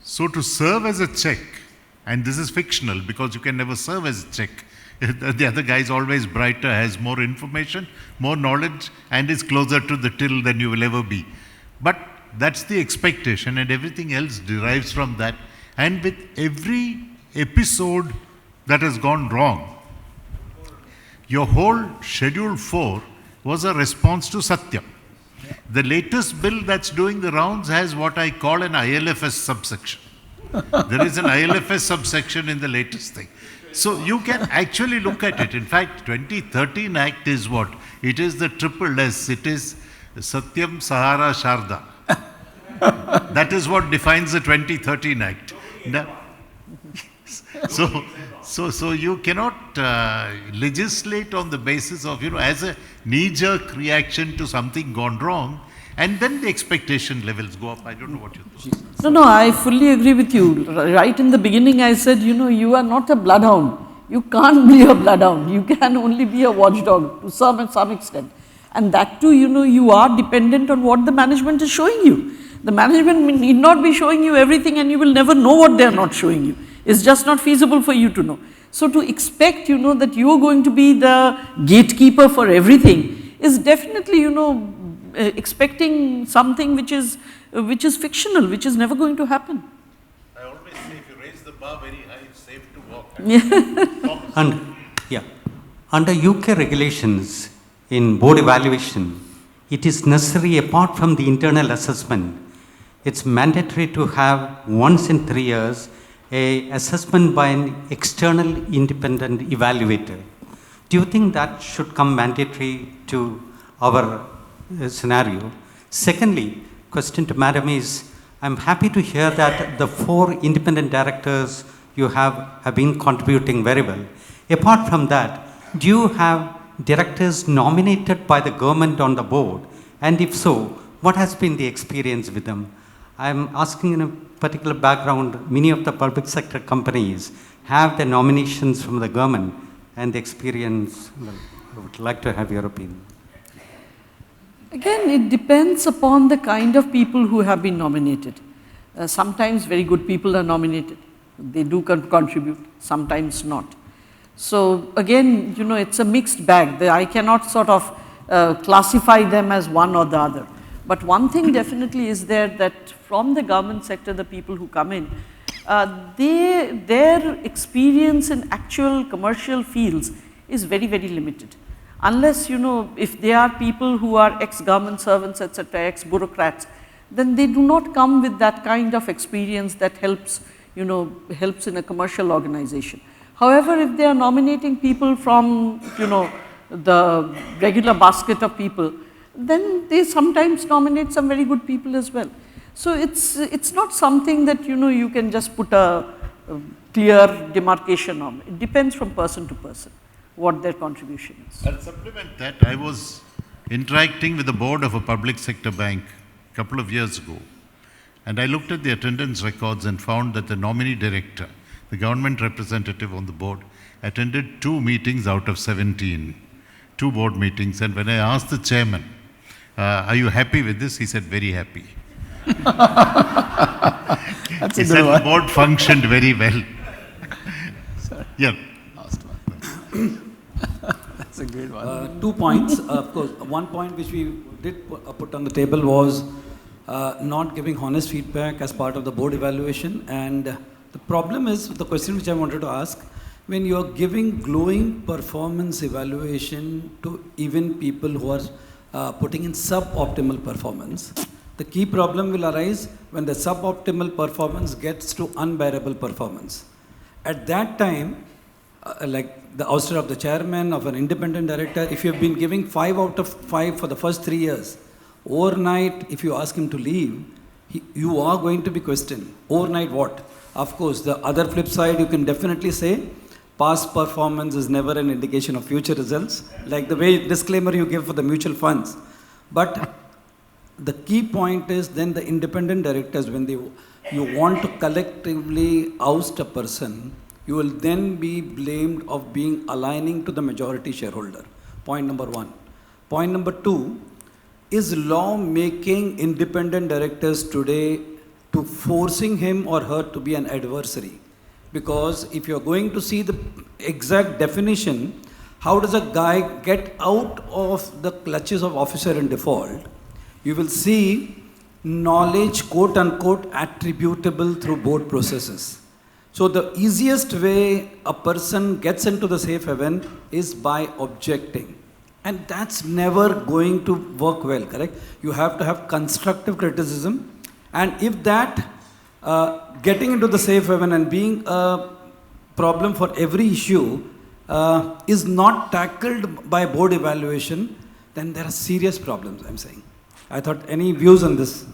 So to serve as a check, and this is fictional because you can never serve as a check. The other guy is always brighter, has more information, more knowledge, and is closer to the till than you will ever be. But that's the expectation, and everything else derives from that. And with every episode that has gone wrong, your whole Schedule 4 was a response to Satyam. The latest bill that's doing the rounds has what I call an ILFS subsection. There is an ILFS subsection in the latest thing. So you can actually look at it. In fact, 2013 Act is what? It is the triple S. It is Satyam, Sahara, Sharda. That is what defines the 2013 Act. So you cannot legislate on the basis of, as a knee-jerk reaction to something gone wrong, and then the expectation levels go up. I don't know what you think. No, I fully agree with you. Right in the beginning I said, you are not a bloodhound. You can't be a bloodhound. You can only be a watchdog to some extent. And that too, you are dependent on what the management is showing you. The management need not be showing you everything, and you will never know what they are not showing you. It's just not feasible for you to know. So to expect, that you are going to be the gatekeeper for everything is definitely, expecting something which is fictional, which is never going to happen. I always say if you raise the bar very high, it's safe to walk. Under UK regulations in board evaluation, it is necessary, apart from the internal assessment, it's mandatory to have once in 3 years a assessment by an external independent evaluator. Do you think that should come mandatory to our scenario? Secondly, question to Madam is, I'm happy to hear that the 4 independent directors you have been contributing very well. Apart from that, do you have directors nominated by the government on the board? And if so, what has been the experience with them? I'm asking in a particular background, many of the public sector companies have the nominations from the government and the experience. Well, I would like to have your opinion. Again, it depends upon the kind of people who have been nominated. Sometimes very good people are nominated. They do contribute, sometimes not. So again, it's a mixed bag. I cannot sort of classify them as one or the other. But one thing definitely is there, that from the government sector, the people who come in, their experience in actual commercial fields is very, very limited. Unless, if they are people who are ex-government servants, etc., ex-bureaucrats, then they do not come with that kind of experience that helps in a commercial organization. However, if they are nominating people from, the regular basket of people, then they sometimes nominate some very good people as well. So it's not something that, you can just put a clear demarcation on. It depends from person to person what their contribution is. I'll supplement that. I was interacting with the board of a public sector bank a couple of years ago, and I looked at the attendance records and found that the nominee director, the government representative on the board, attended 2 meetings out of 17, 2 board meetings. And when I asked the chairman, are you happy with this? He said, very happy. That's He a said good one. the board functioned very well. Sorry. Yeah. Last one. That's a great one. 2 points. Of course, one point which we did put on the table was not giving honest feedback as part of the board evaluation. And the problem is, the question which I wanted to ask, when you are giving glowing performance evaluation to even people who are putting in suboptimal performance, the key problem will arise when the suboptimal performance gets to unbearable performance. At that time, like the ouster of the chairman of an independent director, if you have been giving 5 out of 5 for the first 3 years, overnight, if you ask him to leave, you are going to be questioned. Overnight what? Of course, the other flip side, you can definitely say, past performance is never an indication of future results, like the way disclaimer you give for the mutual funds. But the key point is then the independent directors, when you want to collectively oust a person, you will then be blamed of being aligning to the majority shareholder. Point number 1. Point number 2, is law making independent directors today to forcing him or her to be an adversary? Because if you're going to see the exact definition, how does a guy get out of the clutches of officer in default? You will see knowledge, quote unquote, attributable through board processes. So the easiest way a person gets into the safe haven is by objecting. And that's never going to work well, correct? You have to have constructive criticism. And if that getting into the safe haven and being a problem for every issue is not tackled by board evaluation, then there are serious problems, I'm saying. I thought, any views on this?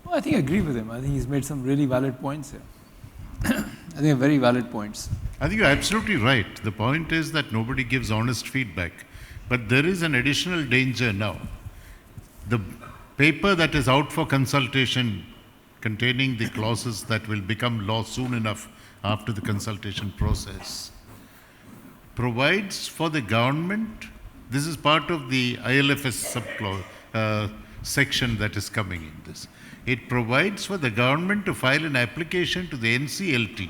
Well, I think I agree with him. I think he's made some really valid points here. I think very valid points. I think you're absolutely right. The point is that nobody gives honest feedback. But there is an additional danger now. The paper that is out for consultation containing the clauses that will become law soon enough after the consultation process provides for the government, this is part of the ILFS section that is coming in this. It provides for the government to file an application to the NCLT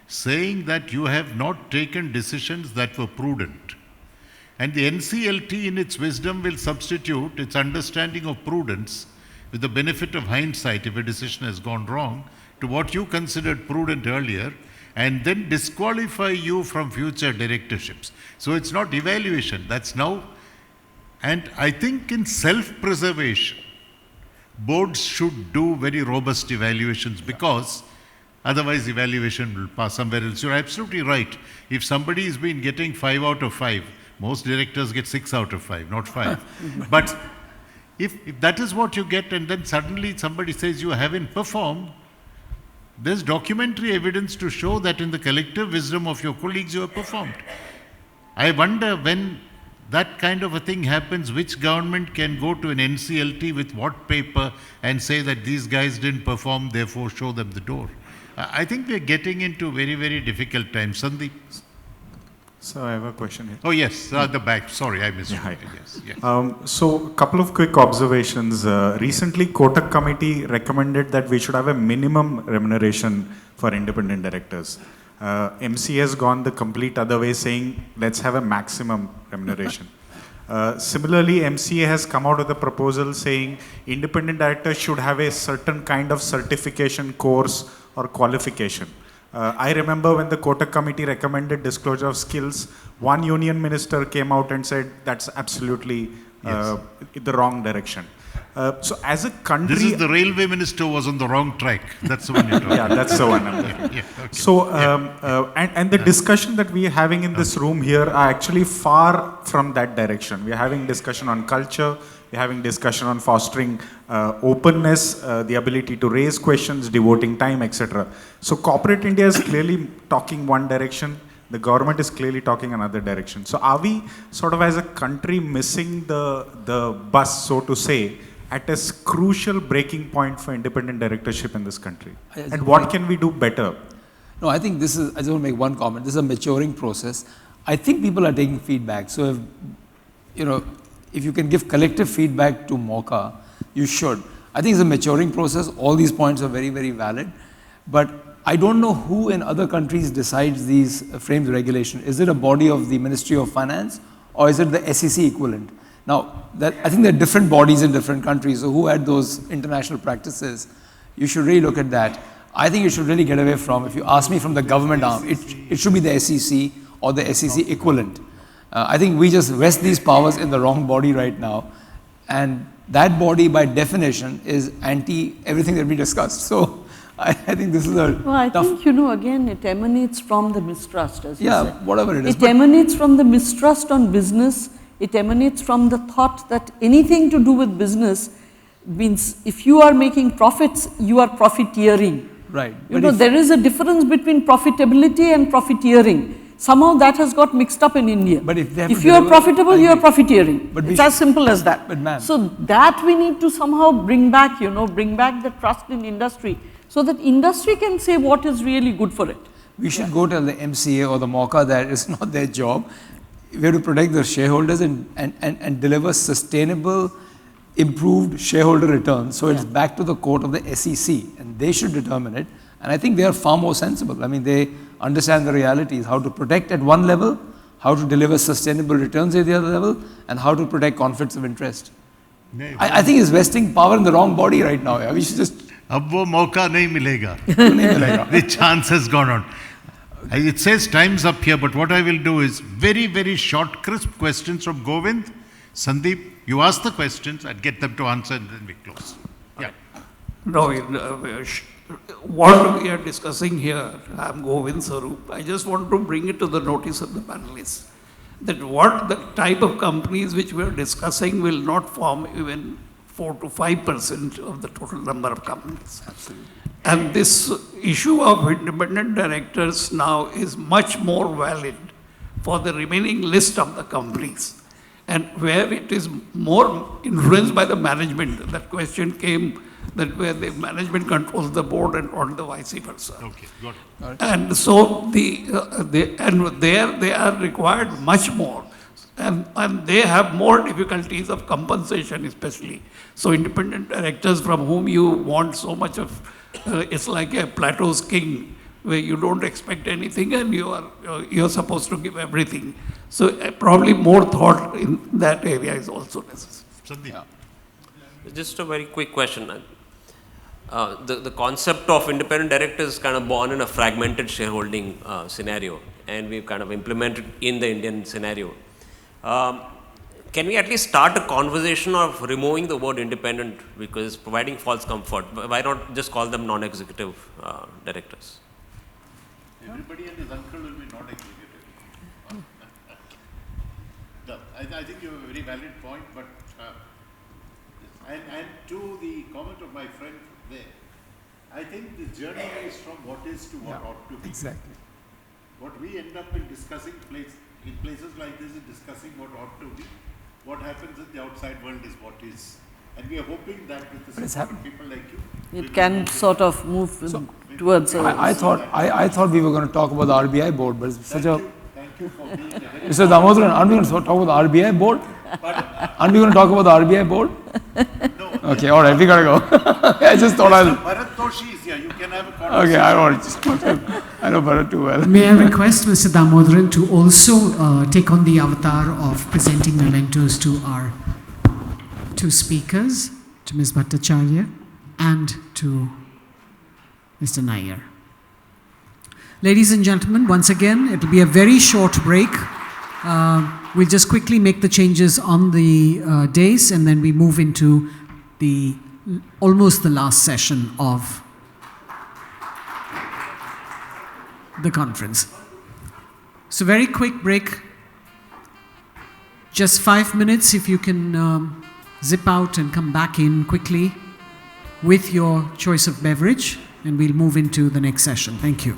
saying that you have not taken decisions that were prudent. And the NCLT in its wisdom will substitute its understanding of prudence with the benefit of hindsight if a decision has gone wrong to what you considered prudent earlier, and then disqualify you from future directorships. So it's not evaluation, that's now And I think in self-preservation, boards should do very robust evaluations, because otherwise evaluation will pass somewhere else. You're absolutely right. If somebody has been getting 5 out of 5, most directors get 6 out of 5, not 5. But if that is what you get, and then suddenly somebody says you haven't performed, there's documentary evidence to show that in the collective wisdom of your colleagues you have performed. I wonder, when that kind of a thing happens, which government can go to an NCLT with what paper and say that these guys didn't perform, therefore show them the door. I think we're getting into very, very difficult times. Sandeep? So I have a question here. Oh yes, the back. Sorry, I missed Yeah, it. Yes. So a couple of quick observations. Recently, Kotak committee recommended that we should have a minimum remuneration for independent directors. MC has gone the complete other way, saying let's have a maximum remuneration. Similarly, MCA has come out with a proposal saying independent directors should have a certain kind of certification course or qualification. I remember when the Kotak committee recommended disclosure of skills, one union minister came out and said that's absolutely the wrong direction. So as a country... This is the railway minister was on the wrong track. That's the one you're talking Yeah, that's the one. Okay. So, and the discussion that we are having in this room here are actually far from that direction. We are having discussion on culture, we're having discussion on fostering openness, the ability to raise questions, devoting time, etc. So corporate India is clearly talking one direction, the government is clearly talking another direction. So are we sort of as a country missing the bus, so to say, at a crucial breaking point for independent directorship in this country? And what can we do better? No, I think this is, I just want to make one comment. This is a maturing process. I think people are taking feedback. So if you can give collective feedback to MOCA, you should. I think it's a maturing process. All these points are very, very valid. But I don't know who in other countries decides these frames regulation. Is it a body of the Ministry of Finance, or is it the SEC equivalent? Now, I think there are different bodies in different countries, so who had those international practices? You should really look at that. I think you should really get away from, if you ask me from the government arm, it should be the SEC or the SEC equivalent. I think we just vest these powers in the wrong body right now, and that body by definition is anti everything that we discussed. So I think this is a Well, I tough... think, again, it emanates from the mistrust, as you said. Yeah, whatever it is. It emanates from the mistrust on business. It emanates from the thought that anything to do with business means if you are making profits, you are profiteering. Right. There is a difference between profitability and profiteering. Somehow that has got mixed up in India. But if you are profitable, you are profiteering. But it's as simple as that. But ma'am. So that we need to somehow bring back, bring back the trust in industry, so that industry can say what is really good for it. We should go tell the MCA or the MOCA that it's not their job. We have to protect the shareholders and deliver sustainable, improved shareholder returns. So it's back to the court of the SEC, and they should determine it. And I think they are far more sensible. I mean, they understand the realities, how to protect at one level, how to deliver sustainable returns at the other level, and how to protect conflicts of interest. I think it's vesting power in the wrong body right now. Yeah. We should just... अब वो मौका नहीं मिलेगा. The chance has gone on. It says time's up here, but what I will do is very, very short, crisp questions from Govind. Sandeep, you ask the questions, I'd get them to answer, and then we close. Yeah. No, what we are discussing here, I'm Govind Sarup. I just want to bring it to the notice of the panelists that what the type of companies which we are discussing will not form even 4 to 5% of the total number of companies. Absolutely. And this issue of independent directors now is much more valid for the remaining list of the companies. And where it is more influenced by the management, that question came that where the management controls the board and not the vice versa. Okay, got it. And so there they are required much more. And they have more difficulties of compensation especially. So independent directors from whom you want so much of, it's like a Plato's king where you don't expect anything and you're supposed to give everything. So probably more thought in that area is also necessary. Sandeep. Just a very quick question. The concept of independent directors is kind of born in a fragmented shareholding scenario, and we've kind of implemented in the Indian scenario. can we at least start a conversation of removing the word independent because it's providing false comfort? Why not just call them non-executive directors? Everybody and his uncle will be non-executive. I think you have a very valid point, but and to the comment of my friend there, I think the journey is from what is to what ought to be. Exactly. What we end up in discussing in places like this is discussing what ought to be. What happens in the outside world is what is. And we are hoping that with the support of people like you, it can sort of move towards. I thought we were going to talk about the RBI board, but it's such a. Thank you for being a very. Mr. Damodaran, aren't we going to talk about the RBI board? Aren't we going to talk about the RBI board? No. Okay, all right, we got to go. I just thought I'll. Bharat Toshi is here. You can have a conversation. Okay, I know Bharat too well. May I request Mr. Damodaran to also take on the avatar of presenting mementos to our two speakers, to Ms. Bhattacharya and to Mr. Nair. Ladies and gentlemen, once again, it will be a very short break. We'll just quickly make the changes on the dais and then we move into the almost the last session of the conference. So very quick break, just 5 minutes if you can zip out and come back in quickly with your choice of beverage and we'll move into the next session. Thank you.